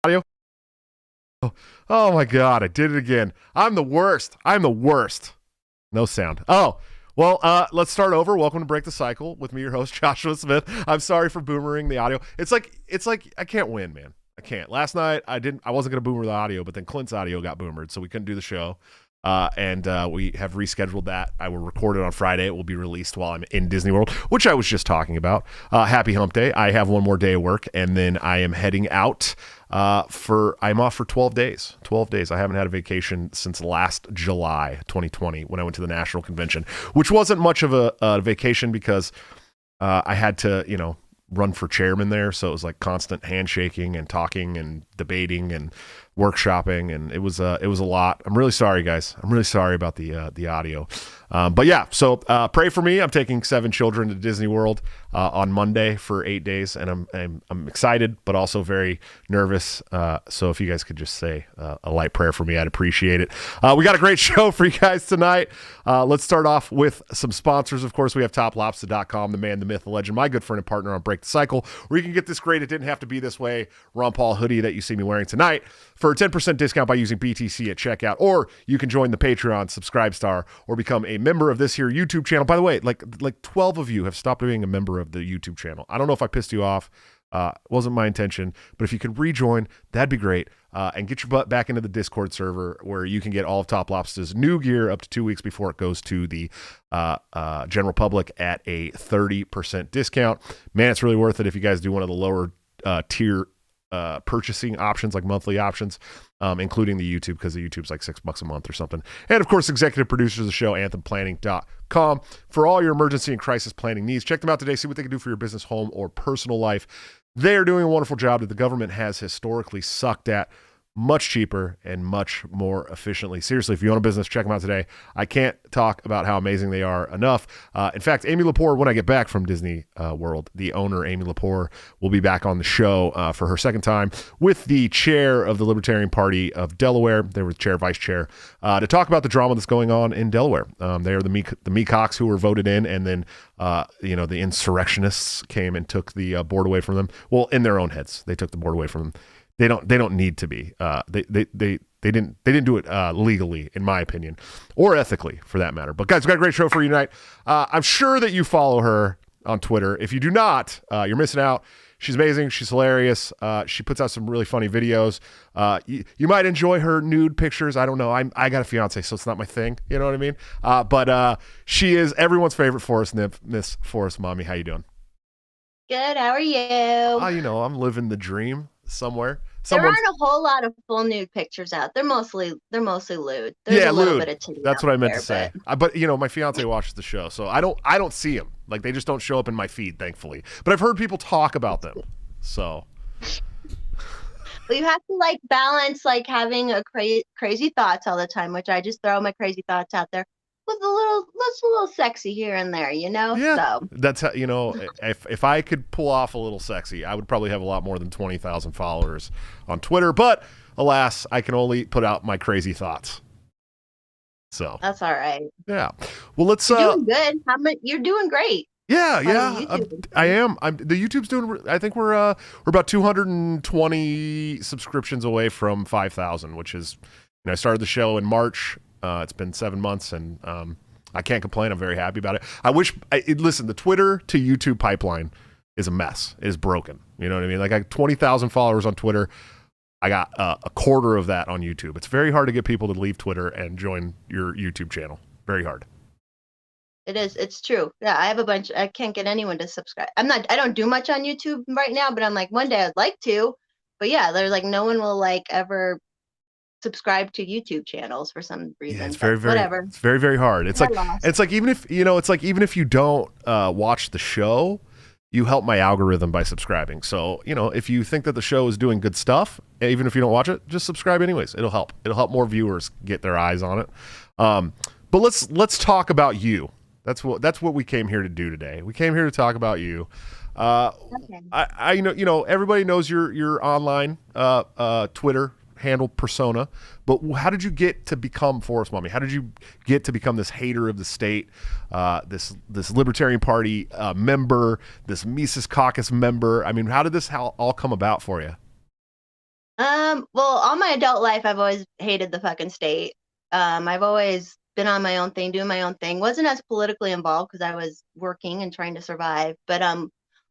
audio? Oh my God, I did it again. I'm the worst. No sound. Oh, well, let's start over. Welcome to Break the Cycle with me, your host, Joshua Smith. I'm sorry for boomering the audio. It's like I can't win, man. I can't. Last night I wasn't gonna boomer the audio, but then Clint's audio got boomered, so we couldn't do the show. And we have rescheduled that. I will record it on Friday. It will be released while I'm in Disney World, which I was just talking about. Happy hump day. I have one more day of work, and then I am heading out I'm off for 12 days. 12 days. I haven't had a vacation since last July 2020 when I went to the National Convention, which wasn't much of a vacation because I had to, run for chairman there. So it was like constant handshaking and talking and debating and workshopping, and it was a lot. I'm really sorry, guys. I'm really sorry about the audio. But yeah, so pray for me. I'm taking 7 children to Disney World on Monday for 8 days, and I'm excited, but also very nervous. So if you guys could just say a light prayer for me, I'd appreciate it. We got a great show for you guys tonight. Let's start off with some sponsors. Of course, we have toplobster.com, the man, the myth, the legend, my good friend and partner on Break the Cycle, where you can get this great It Didn't Have to Be This Way Ron Paul hoodie that you see me wearing tonight for a 10% discount by using BTC at checkout, or you can join the Patreon, Subscribe Star, or become a member of this here YouTube channel. By the way, like 12 of you have stopped being a member of the YouTube channel. I don't know if I pissed you off. It wasn't my intention, but if you could rejoin, that'd be great. And get your butt back into the Discord server where you can get all of Top Lobster's new gear up to 2 weeks before it goes to the general public at a 30% discount. Man, it's really worth it if you guys do one of the lower tier purchasing options, like monthly options, including the YouTube, because the YouTube's like $6 a month or something. And of course, executive producers of the show, anthemplanning.com, for all your emergency and crisis planning needs. Check them out today. See what they can do for your business, home, or personal life. They are doing a wonderful job that the government has historically sucked at, much cheaper and much more efficiently. Seriously, if you own a business, check them out today. I can't talk about how amazing they are enough. In fact, Amy Lepore, when I get back from Disney World, the owner, Amy Lepore, will be back on the show for her second time with the chair of the Libertarian Party of Delaware. They were chair, vice chair, to talk about the drama that's going on in Delaware. They are the micaucs who were voted in, and then the insurrectionists came and took the board away from them. Well, in their own heads, they took the board away from them. They don't need to be. They didn't do it legally, in my opinion, or ethically, for that matter. But guys, we've got a great show for you tonight. I'm sure that you follow her on Twitter. If you do not, you're missing out. She's amazing. She's hilarious. She puts out some really funny videos. You might enjoy her nude pictures. I don't know. I got a fiance, so it's not my thing. You know what I mean? But she is everyone's favorite forest nymph, Miss Forest Mommy. How you doing? Good. How are you? I'm living the dream somewhere. There aren't a whole lot of full nude pictures out. They're mostly lewd. There's a little bit of titty. That's what I meant to say. But my fiance watches the show, so I don't see them. Like, they just don't show up in my feed, thankfully. But I've heard people talk about them. So Well, you have to balance having crazy thoughts all the time, which I just throw my crazy thoughts out there with a little sexy here and there, Yeah. So that's how, if I could pull off a little sexy, I would probably have a lot more than 20,000 followers on Twitter. But alas, I can only put out my crazy thoughts. So that's all right. Yeah. Well, let's. You're doing good. You're doing great. Yeah. I am. The YouTube's doing. I think we're about 220 subscriptions away from 5,000, which is. I started the show in March. It's been 7 months, and I can't complain. I'm very happy about it. I wish. Listen, the Twitter to YouTube pipeline is a mess. It is broken. You know what I mean? Like, I got 20,000 followers on Twitter. I got a quarter of that on YouTube. It's very hard to get people to leave Twitter and join your YouTube channel. Very hard. It is. It's true. Yeah, I have a bunch. I can't get anyone to subscribe. I don't do much on YouTube right now, but I'm one day I'd like to. But yeah, there's no one will ever subscribe to YouTube channels for some reason. Yeah, it's very whatever. It's very, very hard. It's even if you don't watch the show, you help my algorithm by subscribing. So, if you think that the show is doing good stuff, even if you don't watch it, just subscribe anyways. It'll help. It'll help more viewers get their eyes on it. But let's talk about you. That's what we came here to do today. We came here to talk about you. Okay. I everybody knows your online Twitter handle persona, but how did you get to become Forest Mommy? How did you get to become this hater of the state, this Libertarian Party member, this Mises Caucus member? I mean, how did this all come about for you? Well, all my adult life, I've always hated the fucking state. I've always been on my own thing, doing my own thing. Wasn't as politically involved because I was working and trying to survive. But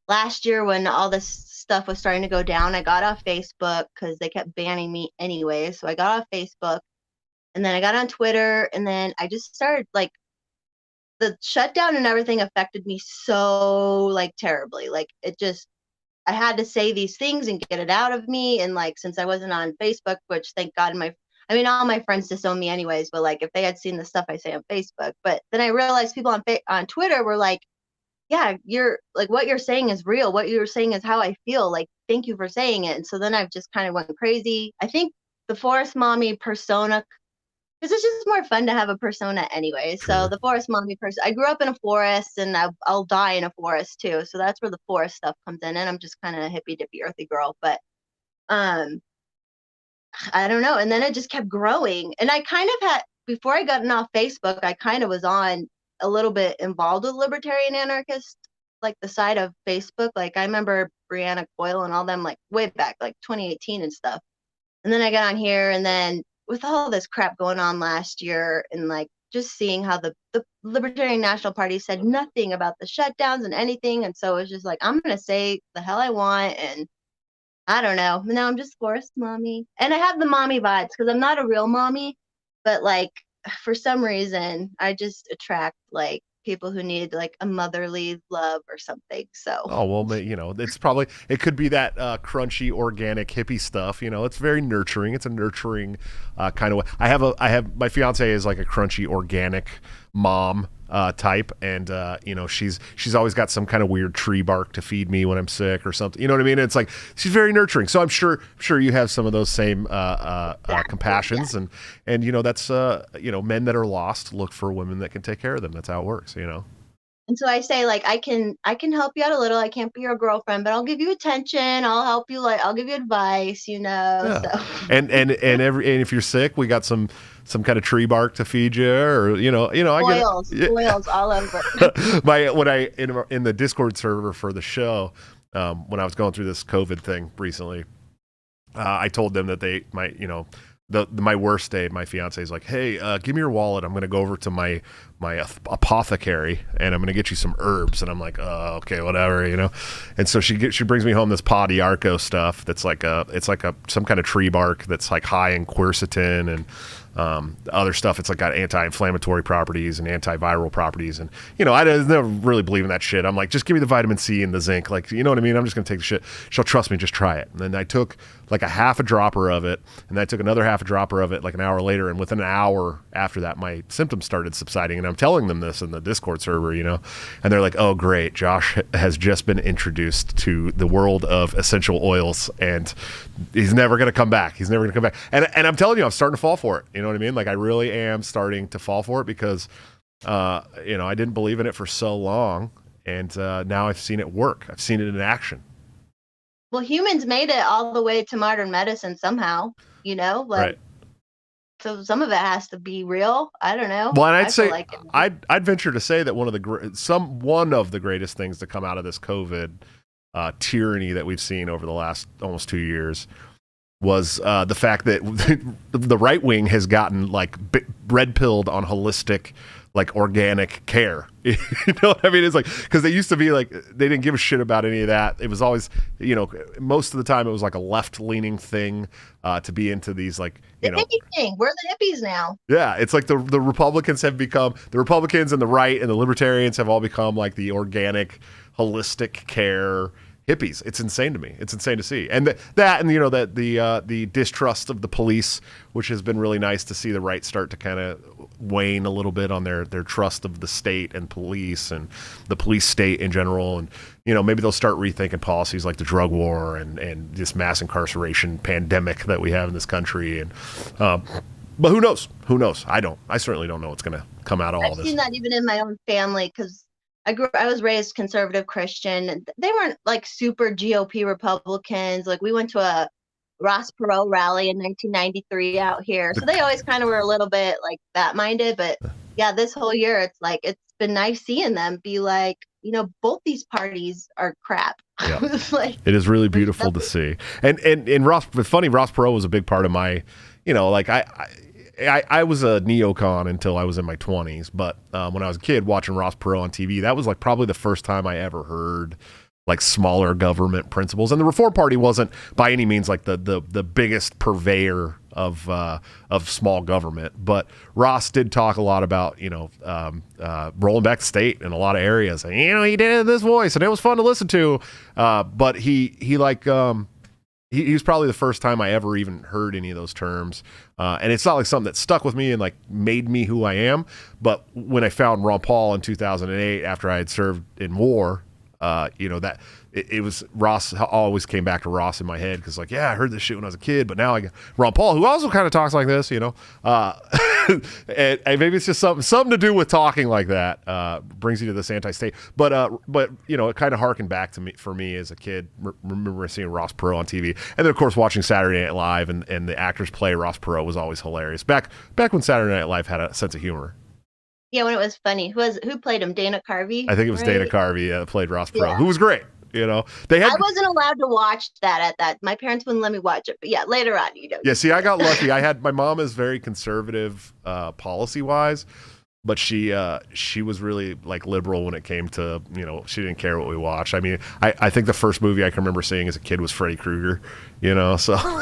last year when all this stuff was starting to go down, I got off Facebook because they kept banning me anyway. So I got off Facebook, and then I got on Twitter, and then I just started like the shutdown and everything affected me so like terribly. Like it just I had to say these things and get it out of me. And like, since I wasn't on Facebook, which thank God I mean, all my friends disown me anyways, but like, if they had seen the stuff I say on Facebook, but then I realized people on Twitter were like, yeah, you're like, what you're saying is real. What you're saying is how I feel. Like, thank you for saying it. And so then I've just kind of went crazy. I think the forest mommy persona, because it's just more fun to have a persona anyway. So Sure. the forest mommy person, I grew up in a forest and I'll die in a forest too. So that's where the forest stuff comes in. And I'm just kind of a hippy dippy earthy girl. But um, I don't know. And then it just kept growing. And I kind of had, before I got off Facebook, I kind of was on a little bit involved with libertarian anarchist, like the side of Facebook. Like I remember Brianna Coyle and all them like way back, like 2018 and stuff. And then I got on here, and then with all this crap going on last year, and like just seeing how the Libertarian National Party said nothing about the shutdowns and anything. And so it was just like, I'm going to say the hell I want. And I don't know. Now I'm just forced mommy. And I have the mommy vibes because I'm not a real mommy, but like for some reason, I just attract like people who need like a motherly love or something. So Oh well, it could be that crunchy, organic, hippie stuff. It's very nurturing. It's a nurturing kind of way. My fiance is like a crunchy, organic mom type, and she's always got some kind of weird tree bark to feed me when I'm sick or something. You know what I mean? It's like she's very nurturing. So I'm sure you have some of those same compassions, yeah. and that's men that are lost look for women that can take care of them. That's how it works. And so I say like I can help you out a little. I can't be your girlfriend, but I'll give you attention. I'll help you like I'll give you advice, you know. Yeah, So and if you're sick, we got some kind of tree bark to feed you, or I get it. oils all over. When I in the Discord server for the show, when I was going through this COVID thing recently, I told them that my worst day, my fiance is like, hey, give me your wallet. I'm going to go over to my apothecary and I'm going to get you some herbs. And I'm like, oh, okay, whatever, And so she brings me home this Pa Diarco stuff that's like some kind of tree bark that's like high in quercetin and other stuff. It's like got anti-inflammatory properties and antiviral properties. And, I never really believe in that shit. I'm like, just give me the vitamin C and the zinc. Like, you know what I mean? I'm just going to take the shit. She'll trust me. Just try it. And then I took like a half a dropper of it. And then I took another half a dropper of it like an hour later. And within an hour after that, my symptoms started subsiding. And I'm telling them this in the Discord server, and they're like, oh, great. Josh has just been introduced to the world of essential oils and he's never going to come back. He's never going to come back. And I'm telling you, I'm starting to fall for it. You know what I mean? Like I really am starting to fall for it because, I didn't believe in it for so long. And now I've seen it work. I've seen it in action. Well, humans made it all the way to modern medicine somehow, like Right. so some of it has to be real. I don't know. Well, and I'd I say feel like I'd venture to say that one of the greatest things to come out of this COVID tyranny that we've seen over the last almost 2 years was the fact that the right wing has gotten like red pilled on holistic, like organic care. You know what I mean? It's like, because they used to be like, they didn't give a shit about any of that. It was always, most of the time it was like a left leaning thing to be into these like, the hippie thing. We're the hippies now. Yeah, it's like the Republicans and the right and the Libertarians have all become like the organic, holistic care hippies. It's insane to me. It's insane to see. And the distrust of the police, which has been really nice to see the right start to kind of wane a little bit on their trust of the state and police and the police state in general. And, maybe they'll start rethinking policies like the drug war and this mass incarceration pandemic that we have in this country. And, but who knows? Who knows? I certainly don't know what's going to come out of all this. I've seen that even in my own family because I was raised conservative Christian. And they weren't like super GOP Republicans. Like we went to a Ross Perot rally in 1993 out here. So they always kind of were a little bit like that minded. But yeah, this whole year, it's like, it's been nice seeing them be like, both these parties are crap. Yeah. Like, it is really beautiful to see. And Ross, it's funny, Ross Perot was a big part of my, like I was a neocon until I was in my 20s, but when I was a kid watching Ross Perot on TV, that was like probably the first time I ever heard like smaller government principles. And the Reform Party wasn't by any means like the biggest purveyor of small government, but Ross did talk a lot about rolling back the state in a lot of areas. And, he did it in this voice, and it was fun to listen to. But he was probably the first time I ever even heard any of those terms. And it's not like something that stuck with me and like made me who I am. But when I found Ron Paul in 2008, after I had served in war, that it was Ross. Always came back to Ross in my head because I heard this shit when I was a kid, but now I got Ron Paul, who also kind of talks like this, and maybe it's just something to do with talking like that brings you to this anti-state. But it kind of harkened back to me for me as a kid. Remember seeing Ross Perot on TV, and then of course watching Saturday Night Live, and the actors play Ross Perot was always hilarious. Back when Saturday Night Live had a sense of humor. Yeah, when it was funny. Who played him? Dana Carvey? I think it was Dana Carvey that played Ross Perot, who was great. I wasn't allowed to watch that at that. My parents wouldn't let me watch it. But yeah, later on, Yeah, see, I got lucky. My mom is very conservative policy-wise, but she was really like liberal when it came to, she didn't care what we watched. I mean, I think the first movie I can remember seeing as a kid was Freddy Krueger, so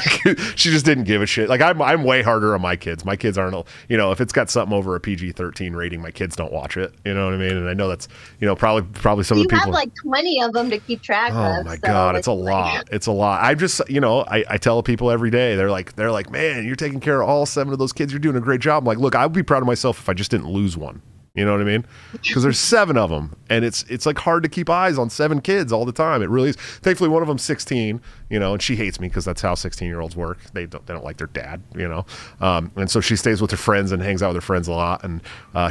she just didn't give a shit. Like I'm way harder on my kids. My kids aren't, if it's got something over a PG-13 rating, my kids don't watch it. You know what I mean? And I know that's, probably some of the people. You have like 20 of them to keep track of. Oh my God, it's a lot. It's a lot. I just, I tell people every day, they're like, man, you're taking care of all 7 of those kids. You're doing a great job. I'm like, look, I would be proud of myself if I just didn't lose one. You know what I mean? Because there's 7 of them, and it's like hard to keep eyes on 7 kids all the time. It really is. Thankfully, one of them's 16, and she hates me because that's how 16-year-olds work. They don't like their dad, and so she stays with her friends and hangs out with her friends a lot. And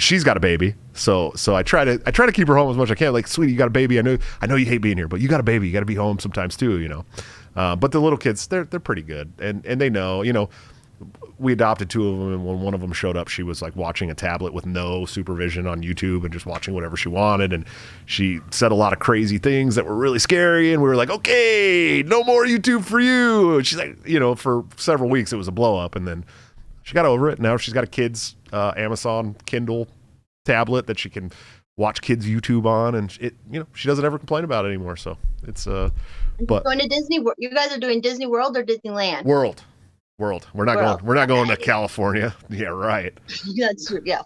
she's got a baby, so I try to keep her home as much as I can. Like, sweetie, you got a baby. I know you hate being here, but you got a baby. You got to be home sometimes too, But the little kids, they're pretty good, and they know, we adopted 2 of them, and when one of them showed up, she was like watching a tablet with no supervision on YouTube and just watching whatever she wanted. And she said a lot of crazy things that were really scary. And we were like, okay, no more YouTube for you. And she's like, for several weeks, it was a blow up. And then she got over it. Now she's got a kid's Amazon Kindle tablet that she can watch kids YouTube on. And she doesn't ever complain about it anymore. So it's, but going to Disney. You guys are doing Disney World or Disneyland? World. We're not going to California. Yeah, right. That's true. Yeah.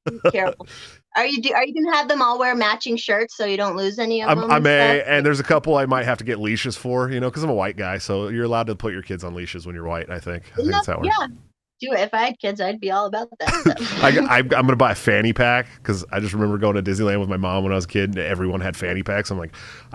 Be careful. Are you gonna have them all wear matching shirts so you don't lose any of them? I may, and there's a couple I might have to get leashes for, because I'm a white guy, so you're allowed to put your kids on leashes when you're white. I think that's how it works. Yeah. Do it. If I had kids, I'd be all about that. I'm going to buy a fanny pack because I just remember going to Disneyland with my mom when I was a kid and everyone had fanny packs. I'm like,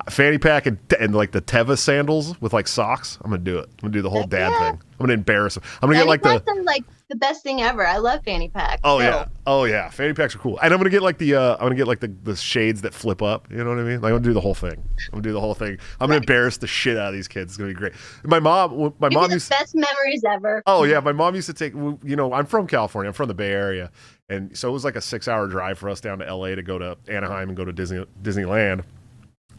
fanny pack and like the Teva sandals with like socks. I'm going to do it. I'm going to do the whole dad thing. I'm going to embarrass them. I'm going to get like the best thing ever. I love fanny packs. Oh yeah. Fanny packs are cool. And I'm going to get like the shades that flip up. You know what I mean? Like, I'm going to do the whole thing. I'm going to embarrass the shit out of these kids. It's going to be great. My mom used best memories ever. Oh yeah. My mom used to take, I'm from California. I'm from the Bay Area. And so it was like a 6-hour drive for us down to LA to go to Anaheim and go to Disneyland.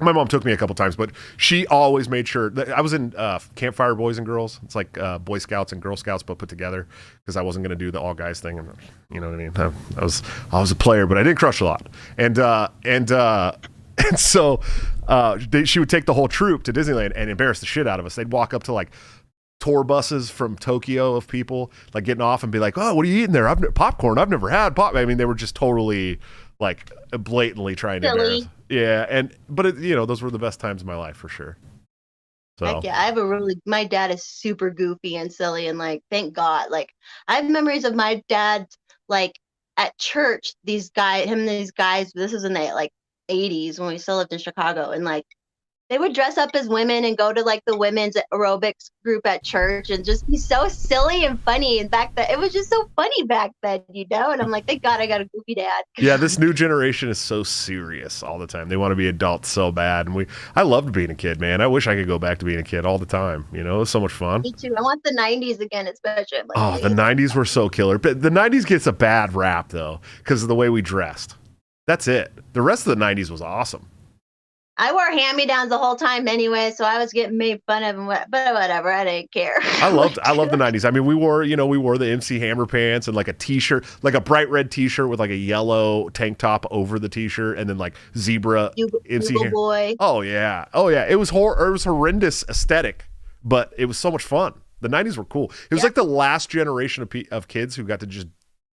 My mom took me a couple times, but she always made sure that I was in Campfire Boys and Girls. It's like Boy Scouts and Girl Scouts, but put together, because I wasn't going to do the all guys thing. And you know what I mean? I was a player, but I didn't crush a lot. And so she would take the whole troop to Disneyland and embarrass the shit out of us. They'd walk up to like tour buses from Tokyo of people like getting off and be like, "Oh, what are you eating there? Popcorn. I've never had pop." I mean, they were just totally like blatantly trying to embarrass. Yeah, but those were the best times of my life for sure. So heck yeah, my dad is super goofy and silly, and like, thank God. Like, I have memories of my dad like at church. These guys, this was in the like 80s when we still lived in Chicago, and like they would dress up as women and go to like the women's aerobics group at church and just be so silly and funny. And back then, it was just so funny back then, And I'm like, thank God I got a goofy dad. Yeah, this new generation is so serious all the time. They want to be adults so bad. And I loved being a kid, man. I wish I could go back to being a kid all the time. It was so much fun. Me too. I want the 90s again, especially. Like, the 90s were so killer. But the 90s gets a bad rap, though, because of the way we dressed. That's it. The rest of the 90s was awesome. I wore hand-me-downs the whole time anyway, so I was getting made fun of, but whatever, I didn't care. I loved the 90s. I mean, we wore the MC Hammer pants and like a t-shirt, like a bright red t-shirt with like a yellow tank top over the t-shirt, and then like zebra MC Bugle Boy. Oh yeah. It was horrendous aesthetic, but it was so much fun. The 90s were cool. It was like the last generation of kids who got to just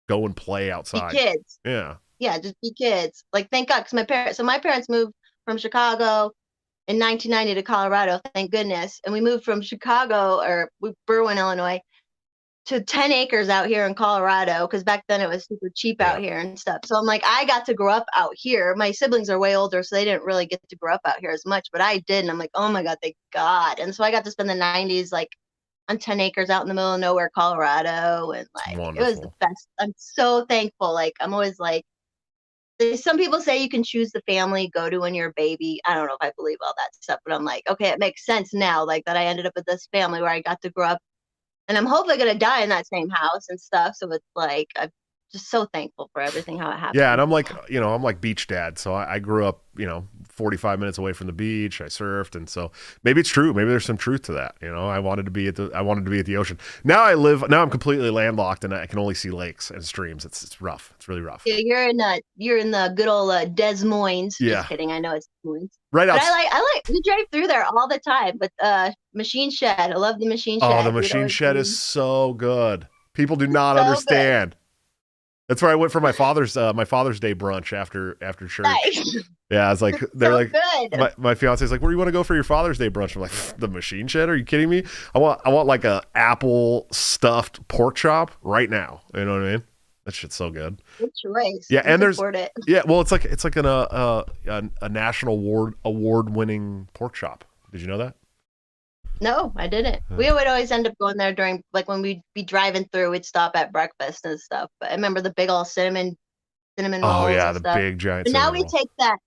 go and play outside. Be kids. Yeah, just be kids. Like, thank God, because my parents moved from Chicago in 1990 to Colorado, thank goodness. And we moved from Berwyn, Illinois, to 10 acres out here in Colorado, because back then it was super cheap out here and stuff. So I'm like, I got to grow up out here. My siblings are way older, so they didn't really get to grow up out here as much, but I did. And I'm like, oh my God, thank God. And so I got to spend the 90s like on 10 acres out in the middle of nowhere, Colorado. And like, it was the best. I'm so thankful. Like, I'm always like, some people say you can choose the family go to when you're a baby. I don't know if I believe all that stuff, but I'm like, okay, it makes sense now, like that I ended up with this family where I got to grow up, and I'm hopefully going to die in that same house and stuff. So it's like, I'm just so thankful for everything, how it happened. Yeah. And I'm like beach dad. So I grew up, 45 minutes away from the beach. I surfed. And so maybe it's true. Maybe there's some truth to that. I wanted to be at the ocean. Now I'm completely landlocked and I can only see lakes and streams. It's rough. It's really rough. Yeah, you're in the good old Des Moines. Yeah. Just kidding. I know it's Des Moines. Right out. I like we drive through there all the time. But Machine Shed. I love the Machine Shed. Oh, the Machine Shed is so good. People do not understand. Good. That's where I went for my Father's Day brunch after church. Nice. Yeah, I was like, they're so like, my fiance's like, where do you want to go for your Father's Day brunch? I'm like, the Machine Shed? Are you kidding me? I want like a apple stuffed pork chop right now. You know what I mean? That shit's so good. Good choice. Yeah, and there's well, it's like a national award winning pork chop. Did you know that? No, I didn't. We would always end up going there during, like, when we'd be driving through, we'd stop at breakfast and stuff. But I remember the big old cinnamon rolls. Oh yeah, and the stuff. Big giant. But now we take that.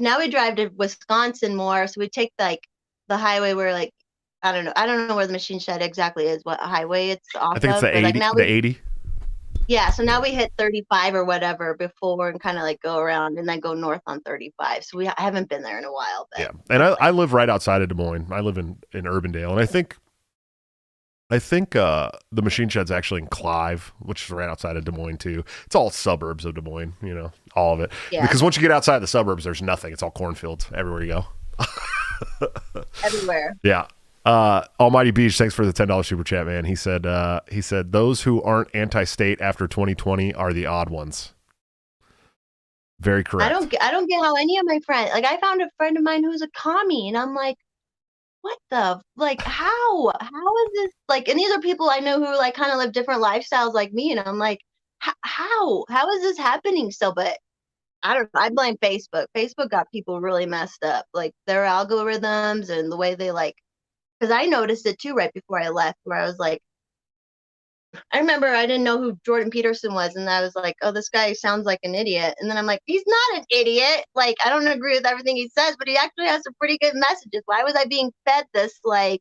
Now we drive to Wisconsin more, so we take like the highway where, like, I don't know where the Machine Shed exactly is, what highway it's off. I think it's the 80. Like, the 80. Yeah, so now we hit 35 or whatever before and kind of like go around and then go north on 35. So I haven't been there in a while. But yeah, and I live right outside of Des Moines. I live in Urbandale, and I think the Machine Shed's actually in Clive, which is right outside of Des Moines too. It's all suburbs of Des Moines, all of it. Yeah. Because once you get outside the suburbs, there's nothing. It's all cornfields everywhere you go. Everywhere. Yeah. Almighty Beach, thanks for the $10 super chat, man. He said those who aren't anti-state after 2020 are the odd ones. Very correct. I don't get how any of my friends, like, I found a friend of mine who's a commie, and I'm like, what the, like, how is this, like, and these are people I know who like kind of live different lifestyles like me, and I'm like, how is this happening still? But I don't know. I blame Facebook. Facebook got people really messed up, like their algorithms and the way they like. Because I noticed it too right before I left, where I was like, I remember I didn't know who Jordan Peterson was, and I was like, oh, this guy sounds like an idiot. And then I'm like, he's not an idiot. Like, I don't agree with everything he says, but he actually has some pretty good messages. Why was I being fed this, like,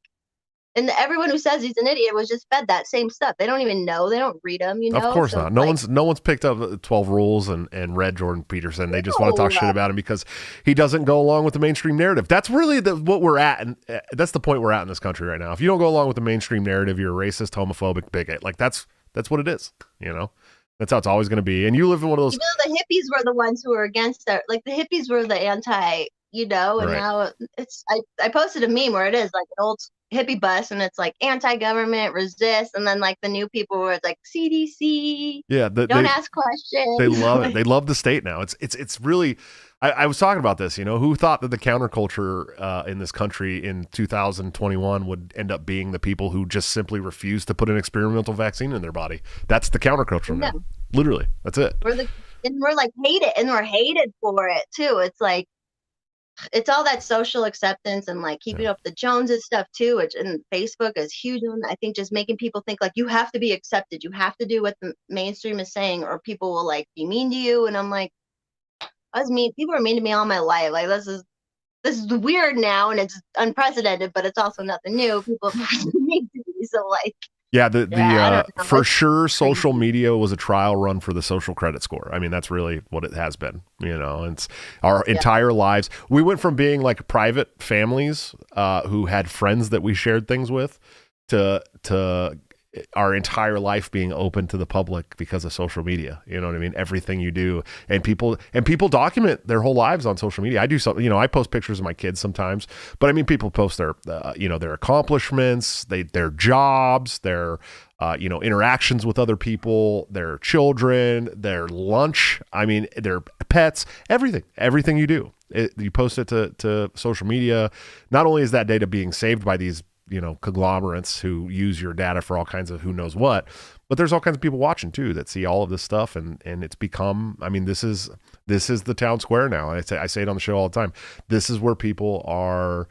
and everyone who says he's an idiot was just fed that same stuff. They don't even know. They don't read them, Of course not. No one's picked up 12 Rules and read Jordan Peterson. They just want to talk shit about him because he doesn't go along with the mainstream narrative. That's really what we're at, and that's the point we're at in this country right now. If you don't go along with the mainstream narrative, you're a racist, homophobic, bigot. Like, that's what it is. That's how it's always going to be. And you live in one of those. The hippies were the ones who were against it. Like, the hippies were the anti. And right. Now it's I posted a meme where it is like an old hippie bus, and it's like anti-government, resist, and then like the new people where it's like CDC. Yeah, don't ask questions. They love it. They love the state now. It's really. I was talking about this. Who thought that the counterculture in this country in 2021 would end up being the people who just simply refuse to put an experimental vaccine in their body? That's the counterculture now. Literally, that's it. We're like hated, and we're hated for it too. It's like. It's all that social acceptance and like keeping up the Joneses stuff too, and Facebook is huge on, I think, just making people think like you have to be accepted, you have to do what the mainstream is saying, or people will like be mean to you. And I'm like, people are mean to me all my life. Like, this is weird now, and it's unprecedented, but it's also nothing new. People are mean to me, so like, Yeah, Yeah, I don't know. for It's sure, social crazy. media was a trial run for the social credit score. I mean, that's really what it has been. You know, it's our Yeah. entire lives. We went from being like private families who had friends that we shared things with to our entire life being open to the public because of social media. You know what I mean? Everything you do, and people document their whole lives on social media. I do something, you know, I post pictures of my kids sometimes, but I mean, people post their, you know, their accomplishments, their jobs, their, you know, interactions with other people, their children, their lunch. I mean, their pets, everything you do. You post it to social media. Not only is that data being saved by these, you know, conglomerates who use your data for all kinds of who knows what, but there's all kinds of people watching too that see all of this stuff, and it's become, I mean, this is the town square now. I say it on the show all the time. This is where people are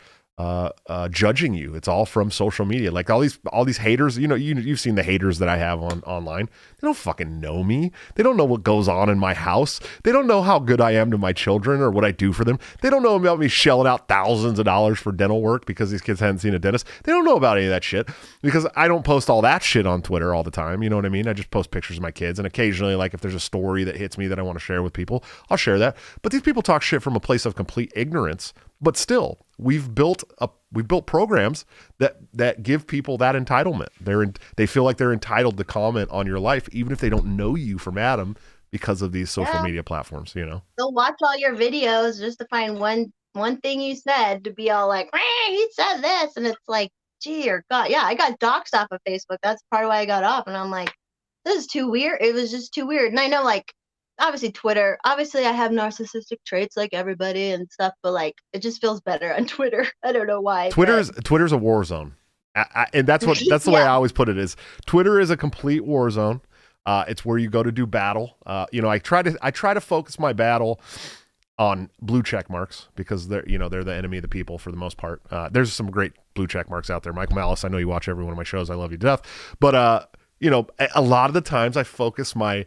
judging you. It's all from social media. Like all these haters, you know, you've seen the haters that I have online. They don't fucking know me. They don't know what goes on in my house. They don't know how good I am to my children or what I do for them. They don't know about me shelling out thousands of dollars for dental work because these kids hadn't seen a dentist. They don't know about any of that shit because I don't post all that shit on Twitter all the time. You know what I mean? I just post pictures of my kids, and occasionally, like if there's a story that hits me that I want to share with people, I'll share that. But these people talk shit from a place of complete ignorance. But still, we've built programs that give people that entitlement. They feel like they're entitled to comment on your life, even if they don't know you from Adam, because of these social Yeah. media platforms. You know, They'll watch all your videos just to find one thing you said to be all like, he said this, and it's like, gee or God, yeah, I got doxxed off of Facebook. That's part of why I got off, and I'm like, this is too weird. It was just too weird, and I know like. Obviously, Twitter. Obviously, I have narcissistic traits like everybody and stuff, but like it just feels better on Twitter. I don't know why, but Twitter's a war zone, and that's the way yeah, I always put it. Is Twitter is a complete war zone. It's where you go to do battle. You know, I try to focus my battle on blue check marks because they're the enemy of the people for the most part. There's some great blue check marks out there. Michael Malice, I know you watch every one of my shows. I love you to death. But you know, a lot of the times I focus my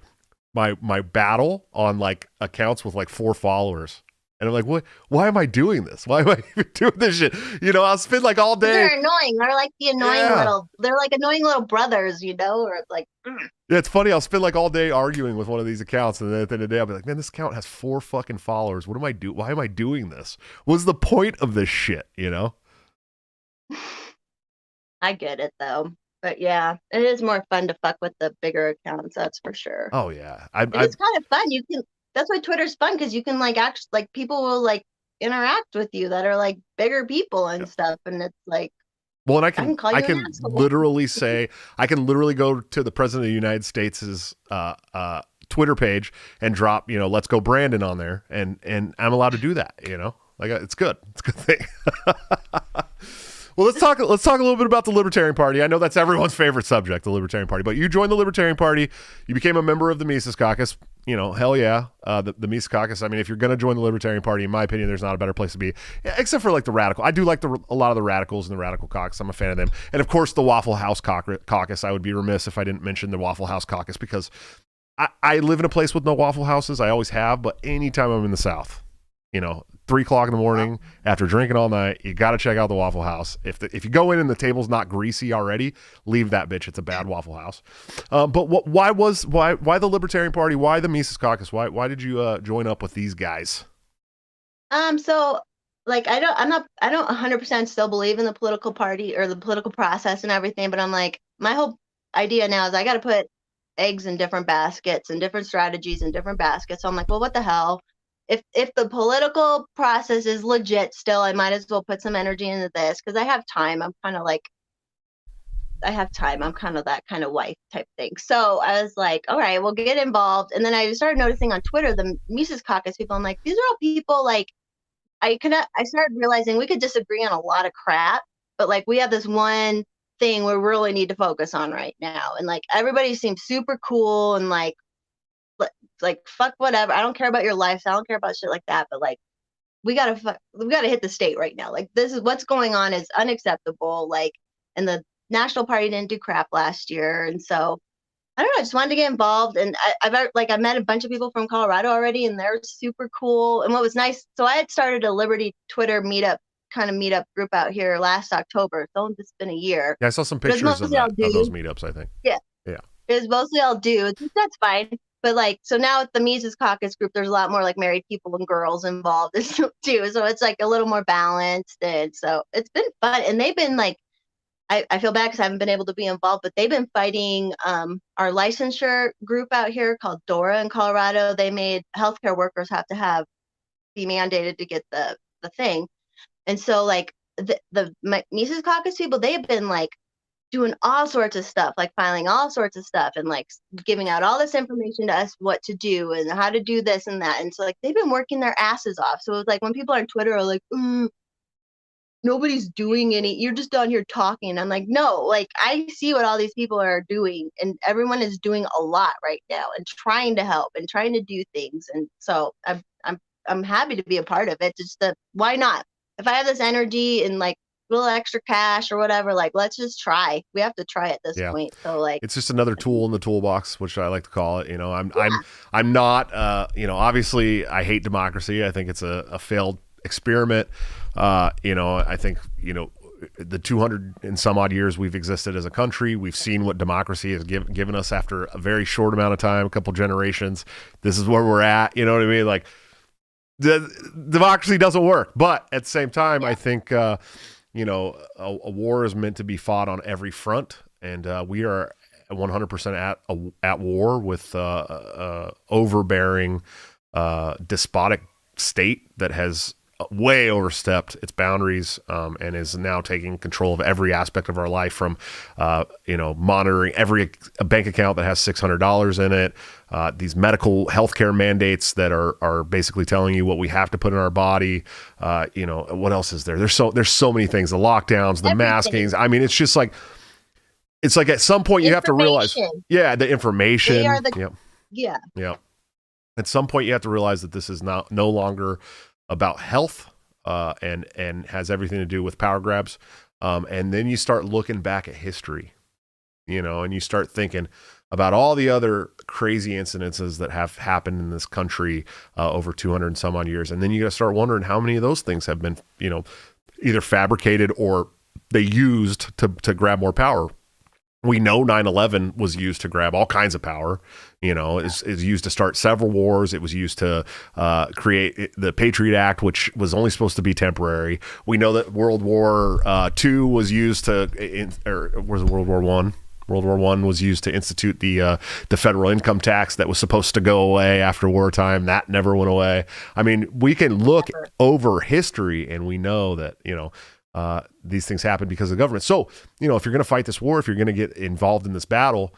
battle on like accounts with like 4 followers. And I'm like, what? Why am I doing this? Why am I even doing this shit? You know, I'll spend like all day. they're annoying. They're like the annoying Yeah. they're like annoying little brothers, you know, or like. Yeah, it's funny. I'll spend like all day arguing with one of these accounts, and then at the end of the day, I'll be like, man, this account has 4 fucking followers. What am I do? Why am I doing this? What's the point of this shit? You know? I get it though. But yeah, it is more fun to fuck with the bigger accounts, that's for sure. Oh yeah. It is kind of fun. You can that's why Twitter's fun because you can like actually like people will like interact with you that are like bigger people and stuff. And it's like well, and I can call you I an can asshole. literally say I can literally go to the president of the United States' Twitter page and drop, you know, let's go Brandon on there, and I'm allowed to do that, you know? Like it's good. It's a good thing. Well, let's talk a little bit about the Libertarian Party. I know that's everyone's favorite subject, the Libertarian Party. But you joined the Libertarian Party. You became a member of the Mises Caucus. You know, hell yeah, the Mises Caucus. I mean, if you're going to join the Libertarian Party, in my opinion, there's not a better place to be, except for like the radical. I do like a lot of the radicals in the Radical Caucus. I'm a fan of them, and of course the Waffle House Caucus. I would be remiss if I didn't mention the Waffle House Caucus because I live in a place with no Waffle Houses. I always have, but anytime I'm in the South, you know, 3:00 in the morning after drinking all night, you got to check out the Waffle House. If you go in and the table's not greasy already, leave that bitch. It's a bad Waffle House. But why the Libertarian Party? Why the Mises Caucus? Why did you join up with these guys? So like I don't 100% still believe in the political party or the political process and everything, but I'm like my whole idea now is I got to put eggs in different baskets and different strategies in different baskets. So I'm like, well, what the hell? If the political process is legit still, I might as well put some energy into this because I have time. I'm kind of that kind of wife type thing. So I was like, all right, we'll get involved. And then I started noticing on Twitter the Mises Caucus people. I'm like, these are all people like I started realizing we could disagree on a lot of crap, but like we have this one thing we really need to focus on right now. And like everybody seems super cool and like fuck whatever. I don't care about your lifestyle. I don't care about shit like that. But like we gotta hit the state right now. Like this is what's going on is unacceptable. Like and the National Party didn't do crap last year, and so I don't know. I just wanted to get involved, and I met a bunch of people from Colorado already, and they're super cool. And what was nice, so I had started a Liberty Twitter meetup kind of meetup group out here last October. It's been a year. Yeah, I saw some But it's pictures of mostly all those dudes. meetups, I think. Yeah. Yeah. It was mostly all dudes. That's fine. But like, so now with the Mises Caucus group, there's a lot more like married people and girls involved too. So it's like a little more balanced. And so it's been fun. And they've been like, I feel bad because I haven't been able to be involved, but they've been fighting our licensure group out here called DORA in Colorado. They made healthcare workers have to be mandated to get the thing. And so like the Mises Caucus people, they've been like doing all sorts of stuff, like filing all sorts of stuff and like giving out all this information to us what to do and how to do this and that. And so like they've been working their asses off. So it's like when people on Twitter are like, nobody's doing you're just on here talking. And I'm like, no, like I see what all these people are doing and everyone is doing a lot right now and trying to help and trying to do things. And so I'm happy to be a part of it. Just why not? If I have this energy and like a little extra cash or whatever, like let's just try. We have to try at this point. So like it's just another tool in the toolbox, which I like to call it. I'm not obviously I hate democracy. I think it's a failed experiment. I think the 200 and some odd years we've existed as a country, we've seen what democracy has given us after a very short amount of time, a couple generations. This is where we're at. You know what I mean? Like the democracy doesn't work, but at the same time, I think a war is meant to be fought on every front, and we are 100% at war with overbearing, despotic state that has way overstepped its boundaries and is now taking control of every aspect of our life, from monitoring every bank account that has $600 in it, these medical healthcare mandates that are basically telling you what we have to put in our body. What else is there? There's so many things. The lockdowns, the maskings. I mean, it's just like at some point you have to realize, the information. They are yeah. At some point you have to realize that this is no longer about health and has everything to do with power grabs. And then you start looking back at history, and you start thinking about all the other crazy incidences that have happened in this country over 200 and some odd years. And then you got to start wondering how many of those things have been, either fabricated or they used to grab more power. We know 9/11 was used to grab all kinds of power. Is used to start several wars. It was used to create the Patriot Act, which was only supposed to be temporary. We know that World War II was used to, or was it World War I? World War I was used to institute the federal income tax that was supposed to go away after wartime. That never went away. I mean, we can look over history and we know that, these things happen because of the government. So, if you're going to fight this war, if you're going to get involved in this battle,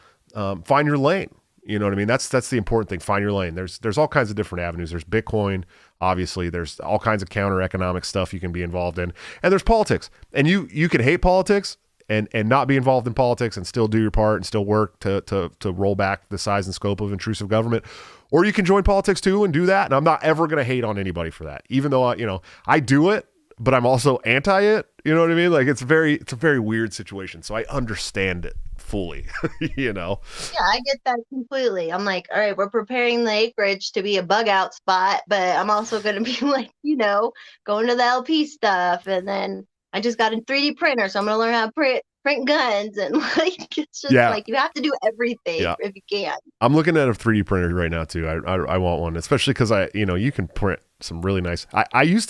find your lane. You know what I mean? That's the important thing. Find your lane. There's all kinds of different avenues. There's Bitcoin, obviously. There's all kinds of counter economic stuff you can be involved in. And there's politics. And you can hate politics and not be involved in politics and still do your part and still work to roll back the size and scope of intrusive government. Or you can join politics too and do that. And I'm not ever going to hate on anybody for that. Even though I do it, but I'm also anti it. You know what I mean? Like it's a very weird situation. So I understand it fully, Yeah, I get that completely. I'm like, all right, we're preparing the acreage to be a bug out spot, but I'm also going to be like, going to the LP stuff. And then I just got a 3D printer, so I'm going to learn how to print guns. And like, it's just like, you have to do everything if you can. I'm looking at a 3D printer right now too. I want one, especially because you can print some really nice. They used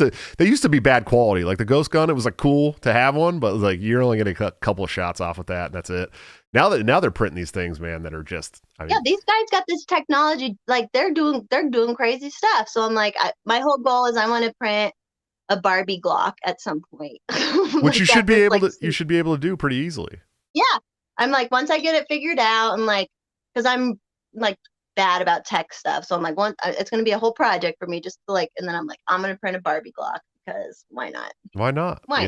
to be bad quality. Like the Ghost gun, it was like cool to have one, but like you're only getting a couple of shots off with that, and that's it. Now they're printing these things, man, that are just. These guys got this technology. Like they're doing crazy stuff. So I'm like, my whole goal is I want to print a Barbie Glock at some point, which you should be able to. You should be able to do pretty easily. Yeah, I'm like, once I get it figured out, and like, because I'm like bad about tech stuff, so I'm like, it's going to be a whole project for me, just to like, and then I'm like, I'm going to print a Barbie Glock because why not? Why not? Why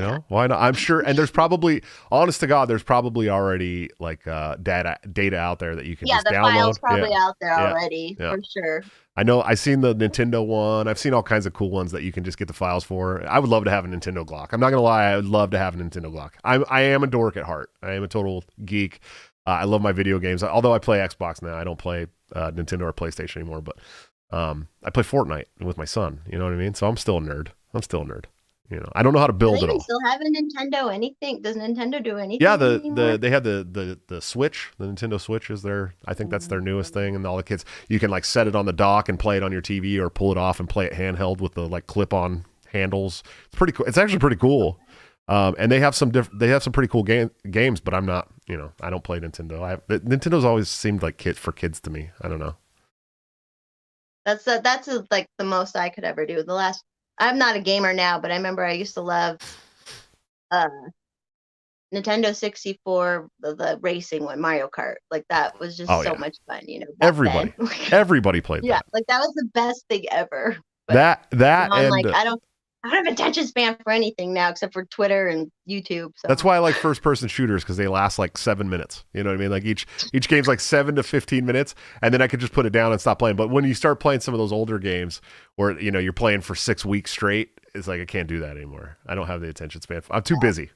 not? I'm sure, and there's probably, honest to God, there's probably already like data out there that you can just download. Yeah, the file's probably out there already for sure. I know. I've seen the Nintendo one. I've seen all kinds of cool ones that you can just get the files for. I would love to have a Nintendo Glock. I'm not gonna lie. I would love to have a Nintendo Glock. I am a dork at heart. I am a total geek. I love my video games. Although I play Xbox now, I don't play Nintendo or PlayStation anymore. But I play Fortnite with my son. You know what I mean? So I'm still a nerd. I don't know how to Do build they it even all. still have a Nintendo? Anything? Does Nintendo do anything Yeah, anymore? they had the Switch. The Nintendo Switch is I think that's their newest thing, and all the kids, you can like set it on the dock and play it on your TV, or pull it off and play it handheld with the like clip-on handles. It's pretty cool. It's actually pretty cool. And they have some pretty cool games, but I'm not, I don't play Nintendo. Nintendo's always seemed like for kids to me. I don't know. That's like the most I could ever do. I'm not a gamer now, but I remember I used to love uh Nintendo 64, the racing one, Mario Kart. Like that was just so much fun, back then. Everybody played that. Like that was the best thing ever. But that I'm and like, I don't have attention span for anything now except for Twitter and YouTube. So that's why I like first person shooters, because they last like 7 minutes. You know what I mean? Like each game's like 7 to 15 minutes, and then I could just put it down and stop playing. But when you start playing some of those older games where you're playing for 6 weeks straight, it's like I can't do that anymore. I don't have the attention span. I'm too busy.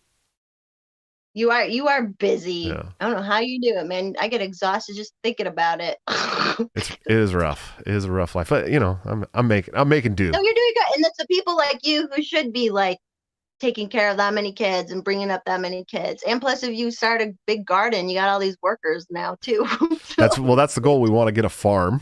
You are busy. Yeah. I don't know how you do it, man. I get exhausted just thinking about it. It is rough. It is a rough life. But, I'm making do. No, you're doing good, and it's the people like you who should be like taking care of that many kids and bringing up that many kids. And plus, if you start a big garden, you got all these workers now too. That's the goal. We want to get a farm.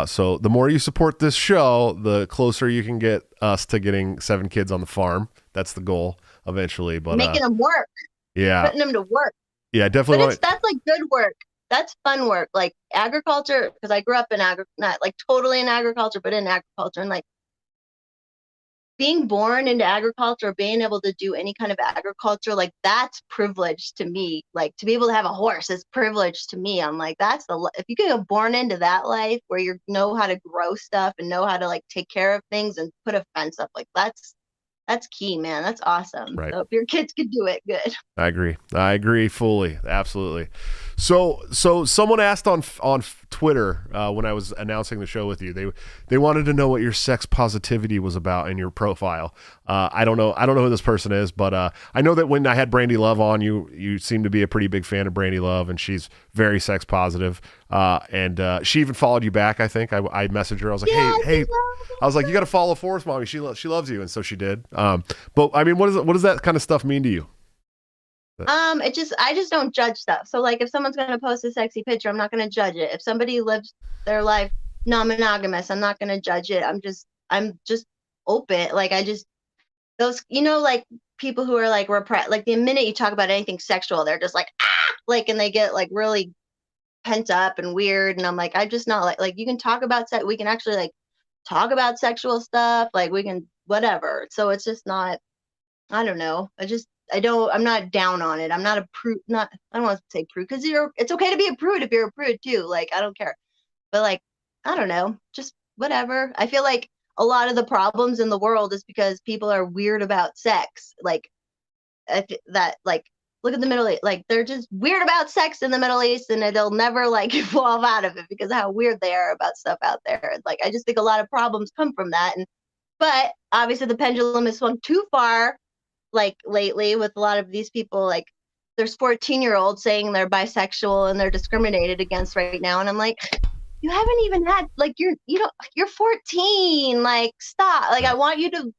So the more you support this show, the closer you can get us to getting 7 kids on the farm. That's the goal eventually. But making them work. Yeah. Putting them to work. Yeah, definitely. But that's like good work. That's fun work. Like agriculture, because I grew up in not like totally in agriculture, but in agriculture. And like being born into agriculture, being able to do any kind of agriculture, like that's privilege to me. Like to be able to have a horse is privilege to me. I'm like, if you get born into that life where you know how to grow stuff and know how to like take care of things and put a fence up, like that's key, man. That's awesome. Right. So if your kids could do it, good. I agree fully. Absolutely. So someone asked on Twitter when I was announcing the show with you, they wanted to know what your sex positivity was about in your profile. I don't know who this person is, but I know that when I had Brandy Love on, you seem to be a pretty big fan of Brandy Love, and she's very sex positive. And she even followed you back. I think I messaged her. I was like, hey, I was like, you got to follow Forest Mommy. She loves you, and so she did. But I mean, what does that kind of stuff mean to you? I just don't judge stuff. So like if someone's gonna post a sexy picture, I'm not gonna judge it. If somebody lives their life non-monogamous, I'm not gonna judge it. I'm just open. Like those, like people who are like repressed, like the minute you talk about anything sexual, they're just like, like, and they get like really pent up and weird. And I'm like, I'm just not like you can talk about sex. We can actually like talk about sexual stuff. Like we can, whatever. So it's just not, I don't know. I'm not down on it. I'm not a prude. I don't want to say prude because it's okay to be a prude if you're a prude too. Like, I don't care. But like, I don't know, just whatever. I feel like a lot of the problems in the world is because people are weird about sex. Like look at the Middle East. Like they're just weird about sex in the Middle East and they'll never like evolve out of it because of how weird they are about stuff out there. Like, I just think a lot of problems come from that. But obviously the pendulum has swung too far. Like lately with a lot of these people, like there's 14-year-olds saying they're bisexual and they're discriminated against right now. And I'm like, you haven't even had, like, you're 14, like, stop. Like, I want you to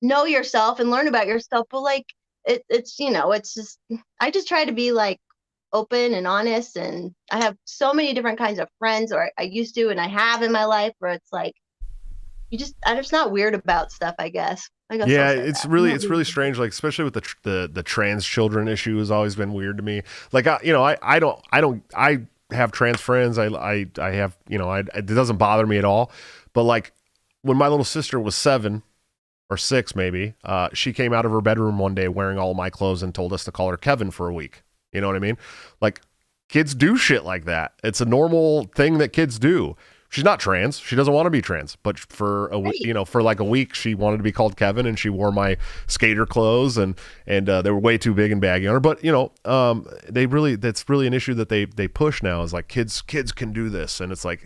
know yourself and learn about yourself. But like, it's just, I just try to be like open and honest. And I have so many different kinds of friends, or I used to, and I have in my life, where it's like, I'm just not weird about stuff, I guess. Yeah, it's really strange. Like, especially with the trans children issue has always been weird to me. Like, I have trans friends. I have, it doesn't bother me at all. But like when my little sister was 7 or 6, maybe, she came out of her bedroom one day wearing all my clothes and told us to call her Kevin for a week. You know what I mean? Like, kids do shit like that. It's a normal thing that kids do. She's not trans. She doesn't want to be trans. But for a week, for like a week, she wanted to be called Kevin, and she wore my skater clothes, and they were way too big and baggy on her. But that's really an issue that they push now, is like kids can do this, and it's like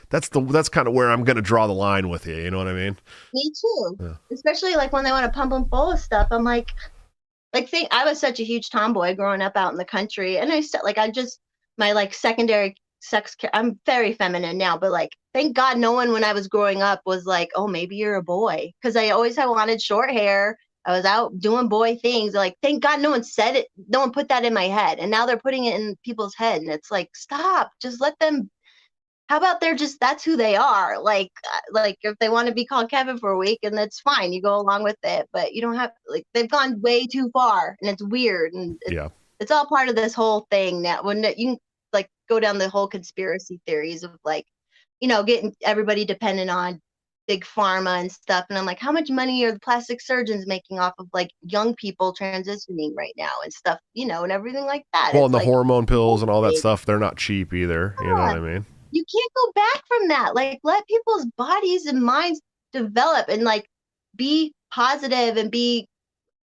that's kind of where I'm gonna draw the line with you. You know what I mean? Me too. Yeah. Especially like when they want to pump them full of stuff. I'm like I was such a huge tomboy growing up out in the country, and my like secondary I'm very feminine now, but like, thank God no one when I was growing up was like, oh, maybe you're a boy. Cause I always had wanted short hair. I was out doing boy things. Like, thank God no one said it. No one put that in my head. And now they're putting it in people's head. And it's like, stop, just let them. How about they're just, that's who they are. Like if they want to be called Kevin for a week and that's fine, you go along with it, but you don't have, like, they've gone way too far and it's weird. And it's all part of this whole thing now. When you can like go down the whole conspiracy theories of like, getting everybody dependent on big pharma and stuff. And I'm like, how much money are the plastic surgeons making off of like young people transitioning right now and stuff, and everything like that. Well, it's and the like, hormone pills and all that stuff, they're not cheap either. You know what I mean? You can't go back from that. Like, let people's bodies and minds develop and like be positive and be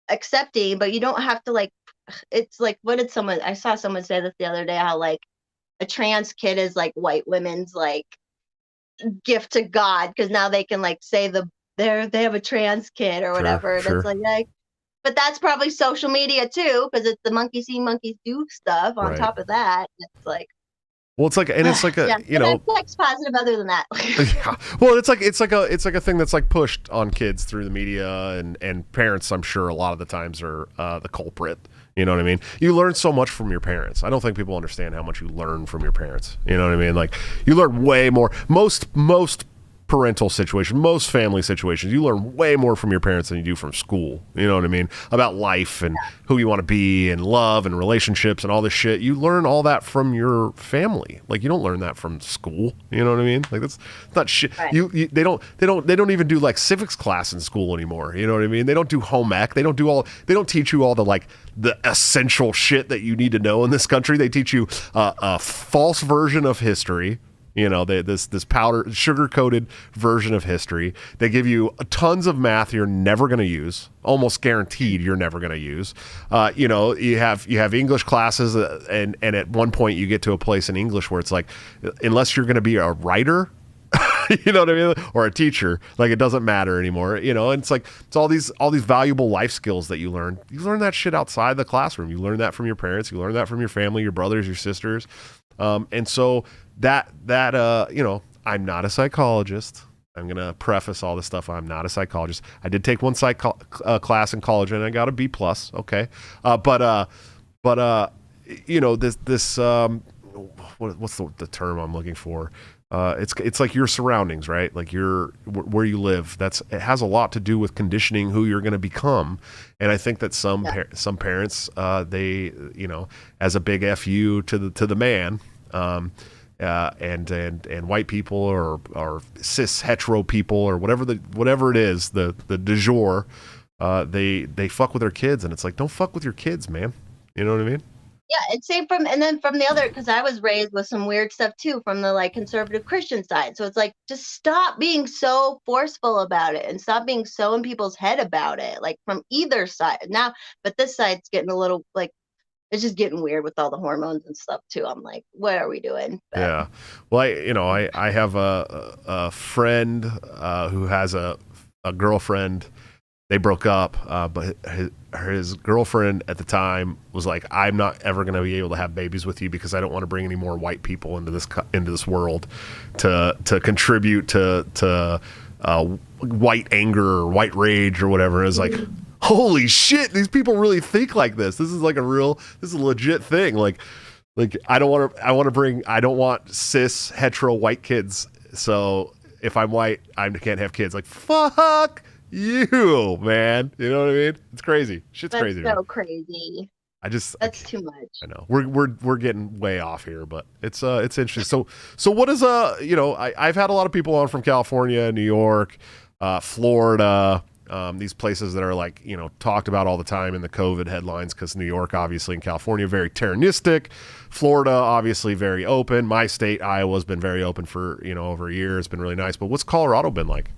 accepting, but you don't have to like, it's like, I saw someone say this the other day, how like a trans kid is like white women's like gift to God, because now they can like say they have a trans kid or whatever. Sure. That's like, but that's probably social media too, because it's the monkey see, monkey do stuff on top of that. It's like, well, it's like, and it's like a, sex positive other than that. Yeah. Well, it's like a thing that's like pushed on kids through the media, and parents, I'm sure a lot of the times are the culprit. You know what I mean? You learn so much from your parents. I don't think people understand how much you learn from your parents. You know what I mean? Like, you learn way more. Most parental situation, most family situations, you learn way more from your parents than you do from school. You know what I mean? About life and who you want to be and love and relationships and all this shit. You learn all that from your family. Like, you don't learn that from school. You know what I mean? Like, that's not shit. Right. They don't even do like civics class in school anymore. You know what I mean? They don't do home ec. They don't teach you all the like the essential shit that you need to know in this country. They teach you a false version of history. This sugar-coated version of history. They give you tons of math you're never going to use, almost guaranteed you're never going to use. You have English classes, and at one point you get to a place in English where it's like, unless you're going to be a writer, you know what I mean, or a teacher, like, it doesn't matter anymore. And it's like, it's all these valuable life skills that you learn. You learn that shit outside the classroom. You learn that from your parents. You learn that from your family, your brothers, your sisters, and so. That I'm not a psychologist. I'm going to preface all this stuff. I'm not a psychologist. I did take one class in college and I got a B+. Okay. But this what's the term I'm looking for? It's like your surroundings, right? Like where you live. It has a lot to do with conditioning who you're going to become. And I think that some parents, they, as a big FU to the man, and white people or cis hetero people or whatever it is, the du jour, they fuck with their kids, and it's like, don't fuck with your kids, man. You know what I mean? Yeah, and same from the other, because I was raised with some weird stuff too from the like conservative Christian side. So it's like, just stop being so forceful about it and stop being so in people's head about it, like from either side now. But this side's getting a little like, it's just getting weird with all the hormones and stuff too. I'm like, what are we doing? But, yeah. Well, I have a friend who has a girlfriend. They broke up, but his girlfriend at the time was like, I'm not ever going to be able to have babies with you because I don't want to bring any more white people into this world to contribute to white anger or white rage or whatever. It's like, holy shit, these people really think like this. This is a legit thing. Like I don't want cis hetero white kids. So if I'm white, I can't have kids. Like, fuck you, man. You know what I mean? It's crazy. Shit's crazy. That's so crazy. That's too much. I know we're getting way off here, but it's interesting. So what is I've had a lot of people on from California, New York, Florida, these places that are like, talked about all the time in the COVID headlines, because New York, obviously, and California, very tyrannistic. Florida, obviously, very open. My state, Iowa, has been very open for, over a year. It's been really nice. But what's Colorado been like?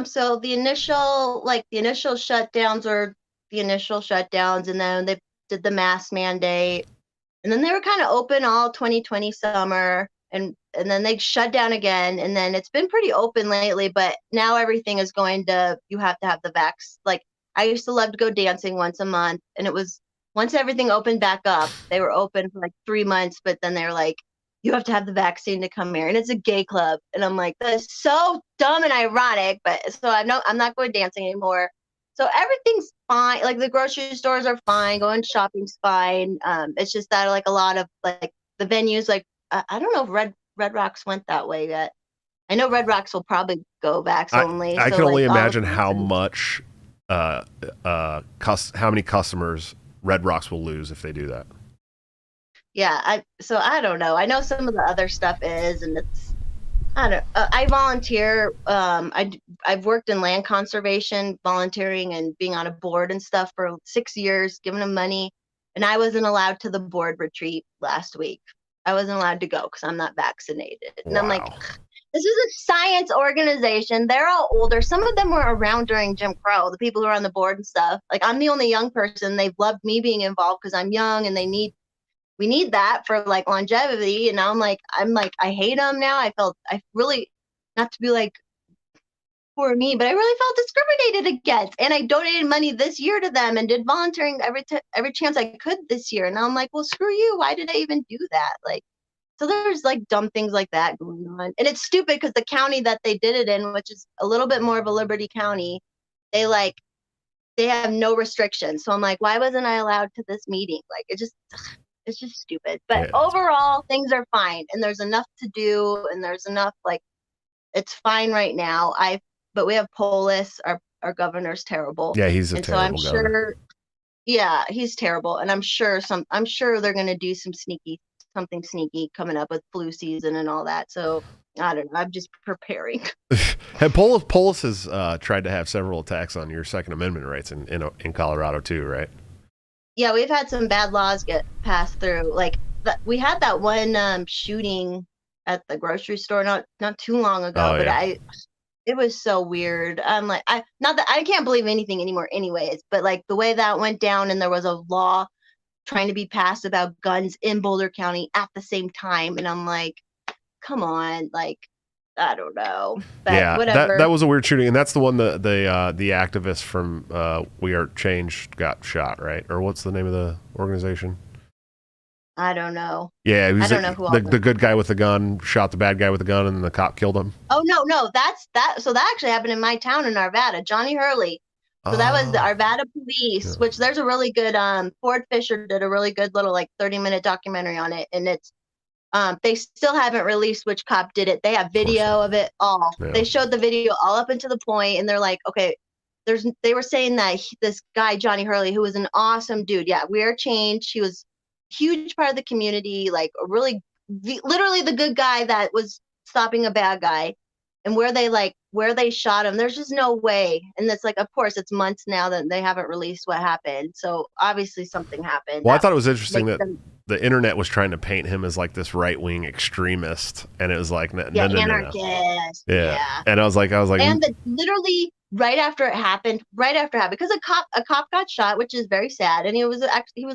So the initial shutdowns are the initial shutdowns, and then they did the mask mandate, and then they were kind of open all 2020 summer, and then they shut down again, and then it's been pretty open lately, but now everything is going to, you have to have the vax. Like, I used to love to go dancing once a month, and it was, once everything opened back up, they were open for like 3 months, but then they were like, you have to have the vaccine to come here, and it's a gay club. And I'm like, that is so dumb and ironic. But so I'm not going dancing anymore. So everything's fine. Like the grocery stores are fine. Going shopping's fine. It's just that like a lot of like the venues, like I don't know if Red Rocks went that way yet. I know Red Rocks will probably go vax only. I so can only like, imagine how much, how many customers Red Rocks will lose if they do that. Yeah, I don't know. I know some of the other stuff is, and it's I don't. I volunteer. I've worked in land conservation, volunteering and being on a board and stuff for 6 years, giving them money, and I wasn't allowed to the board retreat last week. I wasn't allowed to go because I'm not vaccinated, and I'm like, this is a science organization. They're all older. Some of them were around during Jim Crow, the people who are on the board and stuff. Like I'm the only young person. They've loved me being involved because I'm young, and we need that for like longevity. And now I'm like, I hate them now. I really, not to be like for me, but I really felt discriminated against. And I donated money this year to them and did volunteering every chance I could this year. And now I'm like, well, screw you. Why did I even do that? Like, so there's like dumb things like that going on. And it's stupid because the county that they did it in, which is a little bit more of a Liberty County, they have no restrictions. So I'm like, why wasn't I allowed to this meeting? Like, it's just stupid. But overall, things are fine, and there's enough to do, and there's enough, like, it's fine right now. But we have Polis, our governor's terrible. Yeah, he's a terrible governor. Sure, yeah, he's terrible, and I'm sure they're gonna do something sneaky coming up with flu season and all that. So I don't know. I'm just preparing. And Polis has tried to have several attacks on your Second Amendment rights in Colorado too, right? Yeah, we've had some bad laws get passed through. Like we had that one shooting at the grocery store not too long ago, but it was so weird. I'm like, I can't believe anything anymore anyways, but like the way that went down, and there was a law trying to be passed about guns in Boulder County at the same time, and I'm like, come on, like, I don't know. But yeah, whatever. That was a weird shooting, and that's the one the activist from We Are Changed got shot, right? Or what's the name of the organization? I don't know. Yeah, I don't know who the good guy with the gun shot the bad guy with the gun, and then the cop killed him. Oh no, that's that. So that actually happened in my town in Arvada. Johnny Hurley. So that was the Arvada police, which there's a really good Ford Fisher did a really good little like 30-minute documentary on it, and it's they still haven't released which cop did it. They have video of it all. Yeah. They showed the video all up until the point, and they're like, okay, they were saying that this guy Johnny Hurley, who was an awesome dude, yeah, We Are Changed. He was a huge part of the community, like literally the good guy that was stopping a bad guy. And where they shot him, there's just no way. And it's like, of course, it's months now that they haven't released what happened. So obviously something happened. Well, I thought it was interesting that the internet was trying to paint him as like this right-wing extremist, and it was like, anarchist. No. Yeah. And I was like, and literally right after it happened, because a cop got shot, which is very sad, and he was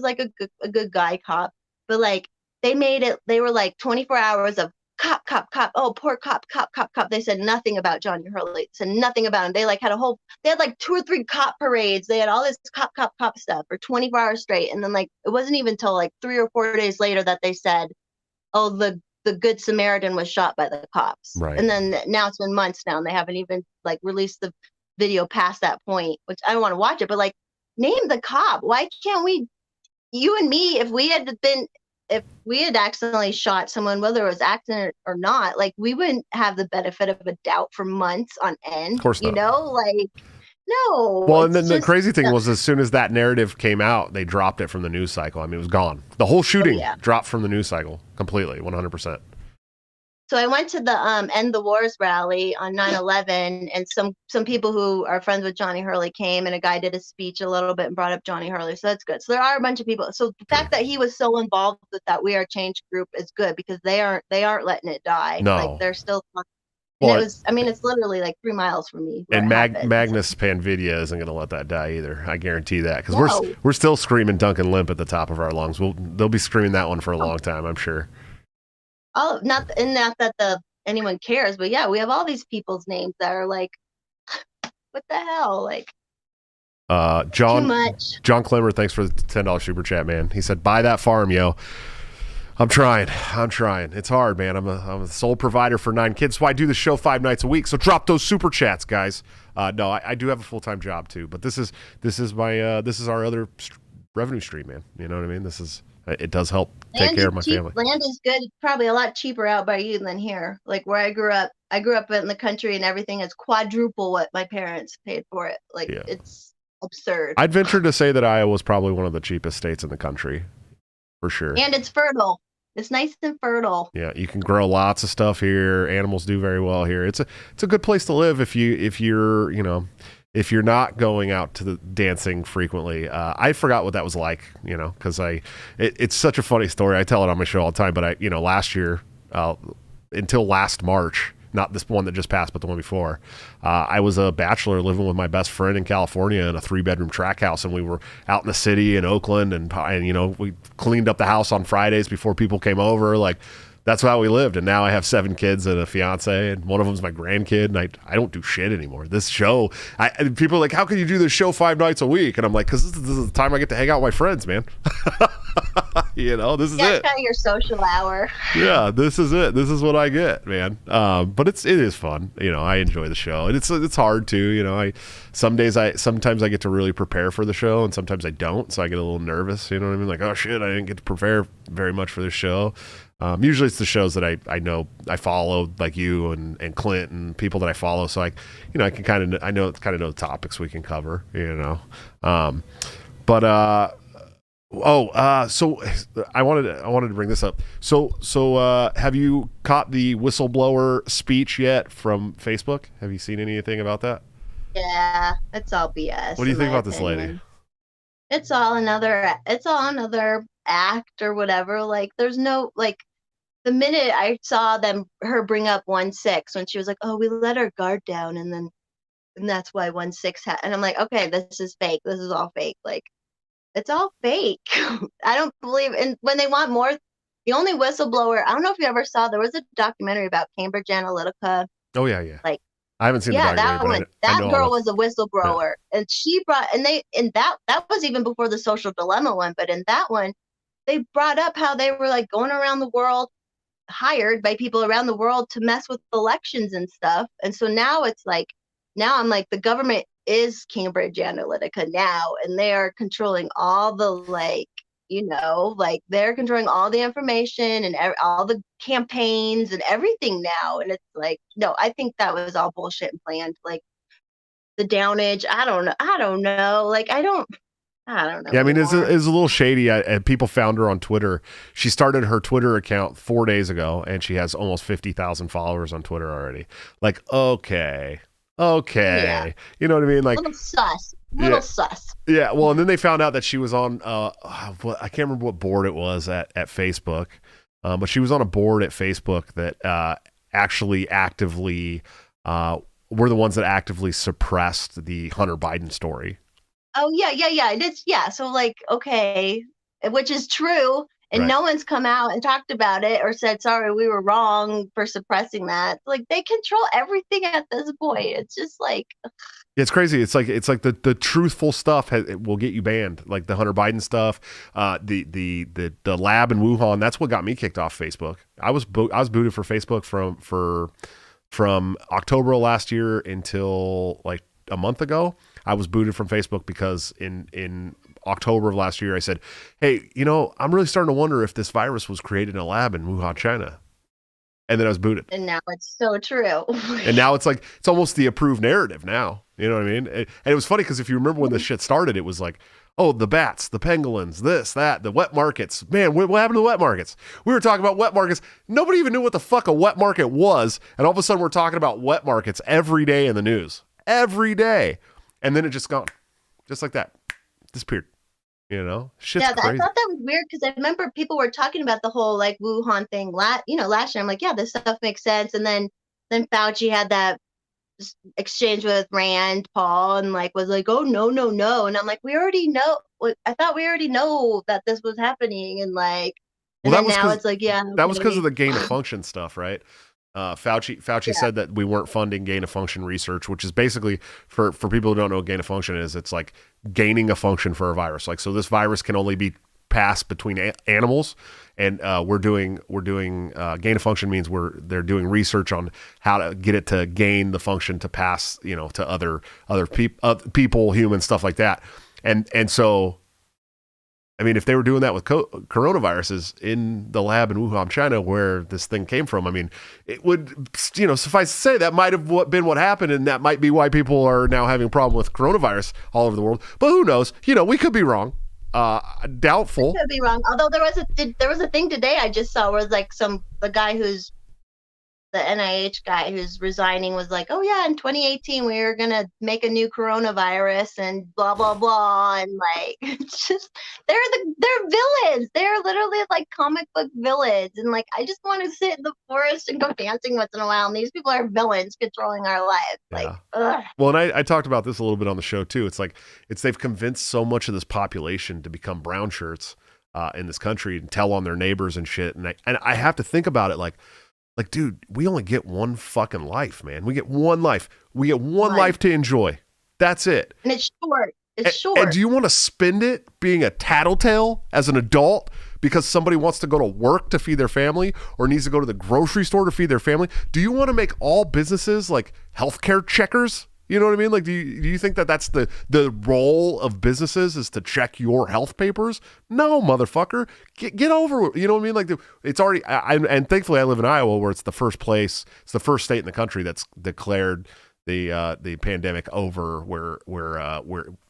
like a good guy cop, but like they were like 24 hours of cop, oh, poor cop. They said nothing about Johnny Hurley. Said nothing about him. They like they had like 2 or 3 cop parades. They had all this cop stuff for 24 hours straight. And then like, it wasn't even until like 3 or 4 days later that they said, oh, the Good Samaritan was shot by the cops. Right. And then now it's been months now, and they haven't even like released the video past that point, which I don't want to watch it, but like, name the cop. Why can't you and me, if we had accidentally shot someone, whether it was accident or not, like we wouldn't have the benefit of a doubt for months on end. Of course not. Like, no. Well, and then the crazy thing was, as soon as that narrative came out, they dropped it from the news cycle. I mean, it was gone. The whole shooting dropped from the news cycle completely, 100%. So I went to the End the Wars rally on 9/11, and some people who are friends with Johnny Hurley came, and a guy did a speech a little bit and brought up Johnny Hurley. So that's good. So there are a bunch of people. So the fact that he was so involved with that We Are Change group is good, because they aren't letting it die. No. Like they're still. Well, it's literally like 3 miles from me. And Magnus Panvidya isn't going to let that die either. I guarantee that, because we're still screaming Duncan Limp at the top of our lungs. They'll be screaming that one for a long time, I'm sure. Oh, not that anyone cares, but yeah, we have all these people's names that are like, what the hell, like. John too much. John Clemmer, thanks for the $10 super chat, man. He said, "Buy that farm, yo." I'm trying. It's hard, man. I'm a sole provider for 9 kids, so I do the show 5 nights a week. So drop those super chats, guys. No, I do have a full-time job too, but this is our other revenue stream, man. You know what I mean? It does help take care of my family. Land is good. It's probably a lot cheaper out by you than here. Like where I grew up in the country and everything is quadruple what my parents paid for it. Like it's absurd. I'd venture to say that Iowa is probably one of the cheapest states in the country, for sure. And it's fertile. It's nice and fertile. Yeah, you can grow lots of stuff here. Animals do very well here. It's a good place to live if you're not going out to the dancing frequently. I forgot what that was like, because it's such a funny story. I tell it on my show all the time, but last year, until last March, not this one that just passed, but the one before, I was a bachelor living with my best friend in California in a 3-bedroom tract house, and we were out in the city in Oakland, and we cleaned up the house on Fridays before people came over. Like, that's how we lived. And now I have 7 kids and a fiance, and one of them's my grandkid, and I don't do shit anymore. This show, people are like, how can you do this show 5 nights a week? And I'm like, because this is the time I get to hang out with my friends, man. This is it. It's kind of your social hour. Yeah, this is it. This is what I get, man. But it is fun. I enjoy the show, and it's hard too. Sometimes I get to really prepare for the show, and sometimes I don't. So I get a little nervous. You know what I mean? Like, oh shit, I didn't get to prepare very much for this show. Usually it's the shows that I know I follow, like you and Clint and people that I follow. So I can kind of know the topics we can cover. So I wanted to bring this up. So have you caught the whistleblower speech yet from Facebook? Have you seen anything about that? Yeah, it's all BS. What do you think about this lady? It's all another act or whatever. Like, there's no, like, the minute I saw her bring up 1-6 when she was like, oh, we let our guard down, and that's why 1-6 and I'm like, okay, this is fake. This is all fake. Like, it's all fake. I don't believe when they want more. The only whistleblower, I don't know if you ever saw, there was a documentary about Cambridge Analytica. Oh yeah. Like, I haven't seen the documentary. That girl was a whistleblower, and she brought, that was even before the Social Dilemma one. But in that one, they brought up how they were like going around the world, hired by people around the world to mess with elections and stuff. And so now I'm like, the government is Cambridge Analytica now, and they are controlling all the they're controlling all the information and all the campaigns and everything now. And it's like, no, I think that was all bullshit and planned. Like, the downage, I don't know. Like, I don't know. Yeah, I mean, it's a little shady. People found her on Twitter. She started her Twitter account 4 days ago, and she has almost 50,000 followers on Twitter already. Like, okay. Yeah. You know what I mean? Like, little sus. Yeah, well, and then they found out that she was on, I can't remember what board it was at Facebook, but she was on a board at Facebook that actually actively were the ones that actively suppressed the Hunter Biden story. Oh, yeah. Yeah. So, like, okay, which is true. And right. No one's come out and talked about it or said, sorry, we were wrong for suppressing that. Like, they control everything at this point. It's just like, it's crazy. It's like the truthful stuff will get you banned. Like the Hunter Biden stuff, the lab in Wuhan. That's what got me kicked off Facebook. I was booted for Facebook from October of last year until like a month ago. I was booted from Facebook because in October of last year, I said, hey, I'm really starting to wonder if this virus was created in a lab in Wuhan, China. And then I was booted. And now it's so true. And now it's like, it's almost the approved narrative now. You know what I mean? And it was funny because if you remember when this shit started, it was like, oh, the bats, the pangolins, this, that, the wet markets. Man, what happened to the wet markets? We were talking about wet markets. Nobody even knew what the fuck a wet market was. And all of a sudden we're talking about wet markets every day in the news. Every day. And then it just gone. Just like that. Disappeared. Shit's crazy. I thought that was weird because I remember people were talking about the whole like Wuhan thing last year. I'm like, yeah, this stuff makes sense. And then Fauci had that exchange with Rand Paul and like was like, oh no. And I'm like, we already know. I thought we already know that this was happening. And like, now it's like, yeah. That was because of the gain of function stuff, right? Fauci said that we weren't funding gain of function research, which is basically for people who don't know what gain of function is, it's like gaining a function for a virus. Like, so this virus can only be pass between animals. And we're doing gain of function means they're doing research on how to get it to gain the function to pass, to other people, humans, stuff like that. And so, I mean, if they were doing that with coronaviruses in the lab in Wuhan, China, where this thing came from, I mean, it would, suffice to say that might have been what happened, and that might be why people are now having a problem with coronavirus all over the world. But who knows? We could be wrong. Doubtful. I could be wrong. Although there was a thing today I just saw where like the guy who's the NIH guy who's resigning was like, oh yeah, in 2018 we were gonna make a new coronavirus and blah blah blah, and like it's just they're villains. They're literally like comic book villains, and like I just want to sit in the forest and go dancing once in a while, and these people are villains controlling our lives. Like, ugh. Well, and I talked about this a little bit on the show too. It's like they've convinced so much of this population to become brown shirts in this country and tell on their neighbors and shit, and I have to think about it like, dude, we only get one fucking life, man. We get one life. We get one life to enjoy. That's it. And it's short. It's short. And do you want to spend it being a tattletale as an adult because somebody wants to go to work to feed their family or needs to go to the grocery store to feed their family? Do you want to make all businesses like healthcare checkers? You know what I mean? Like, do you think that that's the role of businesses is to check your health papers? No, motherfucker. Get over it. You know what I mean? Like, it's already, and thankfully I live in Iowa where it's the first state in the country that's declared the pandemic over, where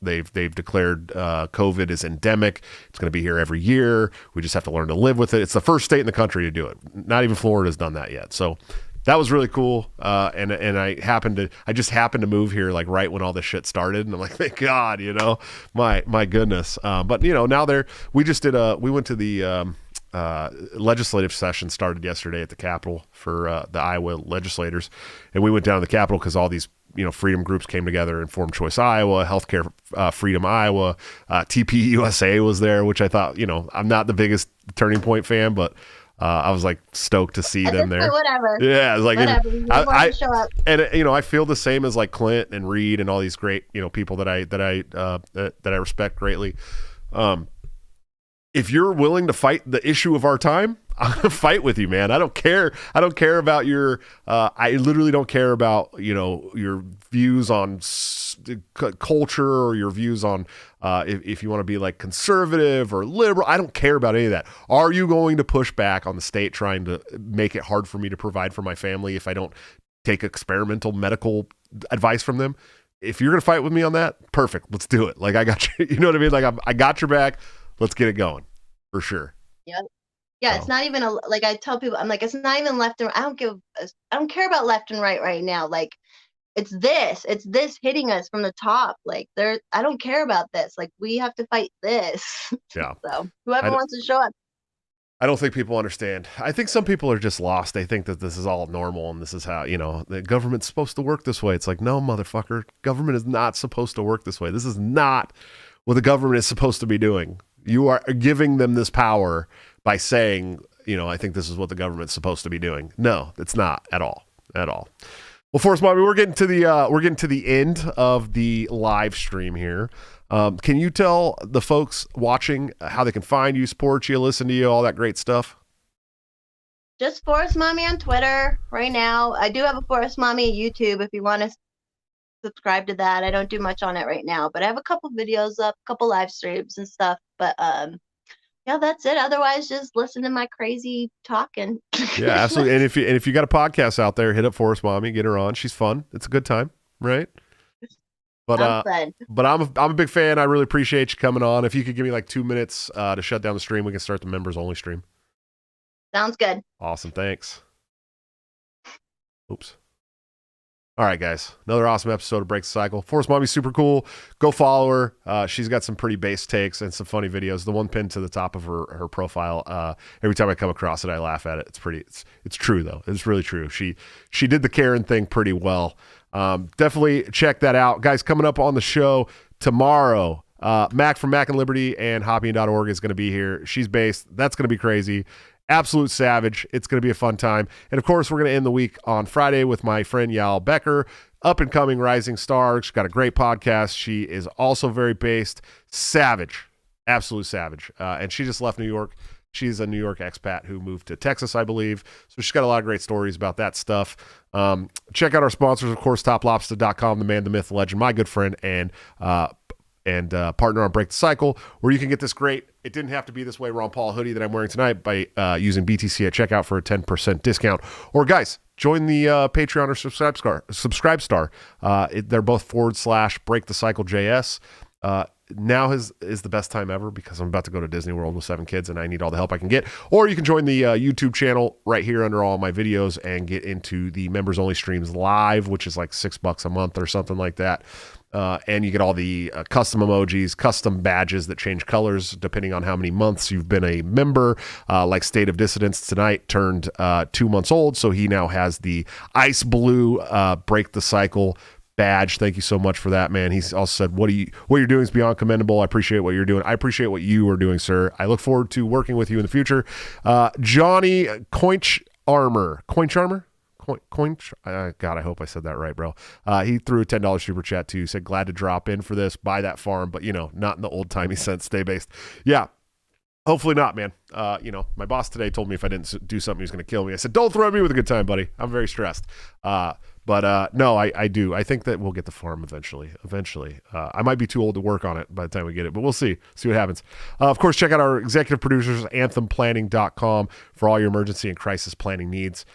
they've declared COVID is endemic. It's going to be here every year. We just have to learn to live with it. It's the first state in the country to do it. Not even Florida's done that yet. So that was really cool. And I just happened to move here like right when all this shit started. And I'm like, thank God, my goodness. But now we went to the legislative session started yesterday at the Capitol for the Iowa legislators. And we went down to the Capitol because all these, freedom groups came together. Informed Choice Iowa, Healthcare Freedom Iowa, TPUSA was there, which I thought, I'm not the biggest Turning Point fan, but I was like stoked to see them there. Whatever. Yeah, it's like I show up. And I feel the same as like Clint and Reed and all these great people that I respect greatly. If you're willing to fight the issue of our time, I'm gonna fight with you, man. I don't care. I don't care about your. I literally don't care about your views on culture or your views on if you want to be like conservative or liberal. I don't care about any of that. Are you going to push back on the state trying to make it hard for me to provide for my family if I don't take experimental medical advice from them? If you're gonna fight with me on that, perfect. Let's do it. Like I got you. You know what I mean? Like I got your back. Let's get it going for sure. Yeah. Yeah. So. It's not even like I tell people, I'm like, it's not even left and I don't care about left and right now. Like it's this hitting us from the top. Like I don't care about this. Like we have to fight this. Yeah. So whoever wants to show up. I don't think people understand. I think some people are just lost. They think that this is all normal and this is how, the government's supposed to work this way. It's like, no, motherfucker, government is not supposed to work this way. This is not what the government is supposed to be doing. You are giving them this power by saying, I think this is what the government's supposed to be doing. No, it's not at all. Well, Forrest Mommy, we're getting to the end of the live stream here. Can you tell the folks watching how they can find you, support you, listen to you, all that great stuff? Just Forrest Mommy on Twitter right now. I do have a Forrest Mommy YouTube if you want to subscribe to that. I don't do much on it right now, but I have a couple videos up, a couple live streams and stuff. But yeah, that's it. Otherwise, just listen to my crazy talking. Yeah, absolutely. And if you got a podcast out there, hit up Forrest Mommy, get her on. She's fun. It's a good time, right? But I'm a big fan. I really appreciate you coming on. If you could give me like 2 minutes to shut down the stream, we can start the members only stream. Sounds good. Awesome. Thanks. Oops. All right, guys. Another awesome episode of Break the Cycle. Forrest Mommy's super cool. Go follow her. She's got some pretty base takes and some funny videos. The one pinned to the top of her profile. Every time I come across it, I laugh at it. It's true though. It's really true. She did the Karen thing pretty well. Definitely check that out, guys. Coming up on the show tomorrow. Mac from Mac and Liberty and Hobbying.org is going to be here. She's based. That's going to be crazy. Absolute savage. It's going to be a fun time. And of course, we're going to end the week on Friday with my friend Yal Becker, up and coming rising star. She's got a great podcast. She is also very based. Savage. Absolute savage. And she just left New York. She's a New York expat who moved to Texas, I believe. So she's got a lot of great stories about that stuff. Check out our sponsors, of course, toplobster.com, the man, the myth, the legend, my good friend, and partner on Break the Cycle, where you can get this great, it didn't have to be this way, Ron Paul hoodie that I'm wearing tonight by using BTC at checkout for a 10% discount. Or guys, join the Patreon or Subscribe Star. They're both / Break the Cycle JS. Now is the best time ever because I'm about to go to Disney World with 7 kids and I need all the help I can get. Or you can join the YouTube channel right here under all my videos and get into the members only streams live, which is like $6 a month or something like that. And you get all the custom emojis, custom badges that change colors depending on how many months you've been a member. Like State of Dissidence tonight turned 2 months old, so he now has the ice blue Break the Cycle badge. Thank you so much for that, man. He's also said, what you're doing is beyond commendable. I appreciate what you're doing. I appreciate what you are doing, sir. I look forward to working with you in the future. Johnny Coincharmer. God, I hope I said that right, bro. He threw a $10 super chat too. Said, glad to drop in for this, buy that farm, but not in the old timey sense, stay based. Yeah. Hopefully not, man. My boss today told me if I didn't do something, he was going to kill me. I said, don't throw me with a good time, buddy. I'm very stressed. But no, I do. I think that we'll get the farm eventually. I might be too old to work on it by the time we get it, but we'll see what happens. Of course, check out our executive producers, anthemplanning.com, for all your emergency and crisis planning needs.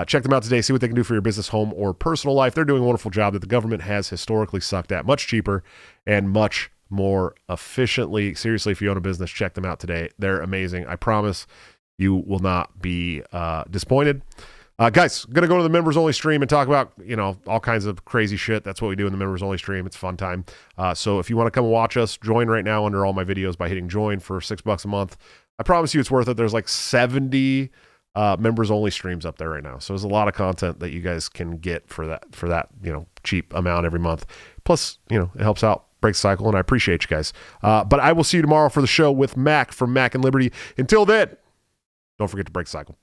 Check them out today. See what they can do for your business, home, or personal life. They're doing a wonderful job that the government has historically sucked at, much cheaper and much more efficiently. Seriously, if you own a business, check them out today. They're amazing. I promise you will not be disappointed. Guys, going to go to the members only stream and talk about, all kinds of crazy shit. That's what we do in the members only stream. It's a fun time. So if you want to come and watch us, join right now under all my videos by hitting join for $6 a month. I promise you it's worth it. There's like 70 members only streams up there right now. So there's a lot of content that you guys can get for that, cheap amount every month. Plus, it helps out Break the Cycle, and I appreciate you guys. But I will see you tomorrow for the show with Mac from Mac and Liberty. Until then, don't forget to break the cycle.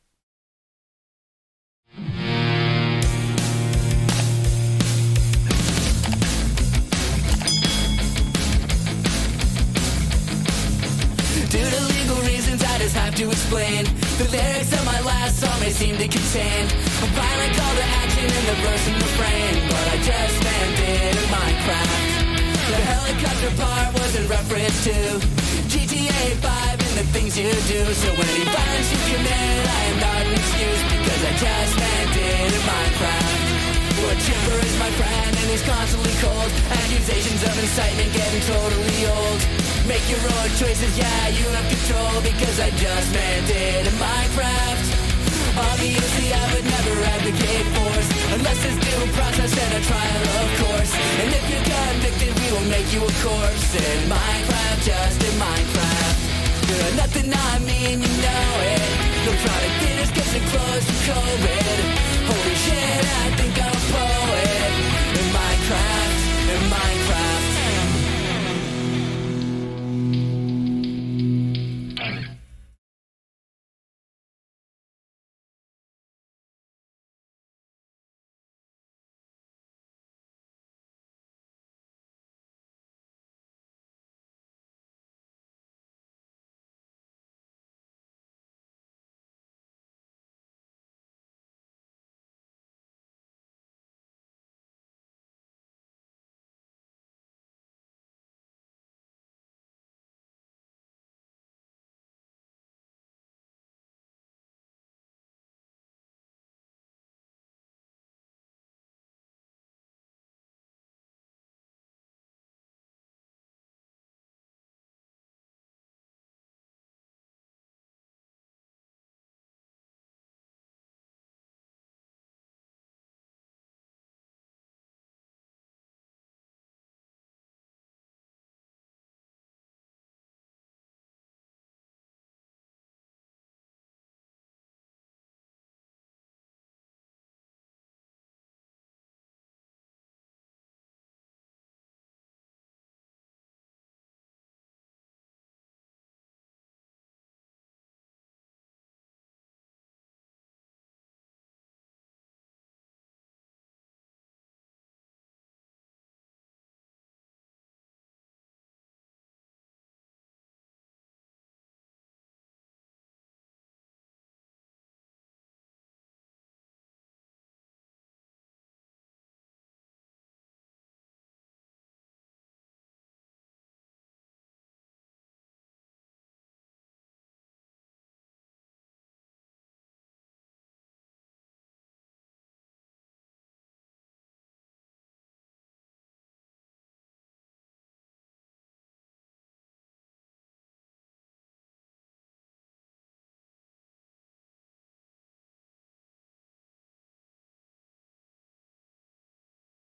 Due to legal reasons, I just have to explain. The lyrics of my last song may seem to contain a violent call to action in the verse and refrain, but I just landed in Minecraft. The helicopter part was in reference to GTA 5 and the things you do. So any violence you commit, I am not an excuse, because I just landed in Minecraft. Well, Chipper is my friend and he's constantly cold. Accusations of incitement getting totally old. Make your own choices, yeah, you have control, because I just landed in Minecraft. Obviously I would never advocate force unless there's due process and a trial, of course. And if you're convicted, we will make you a corpse. In Minecraft, just in Minecraft. Nothing I mean, you know it. No product dinners, gets it close to COVID. Holy shit, I think I'm a poet. In Minecraft.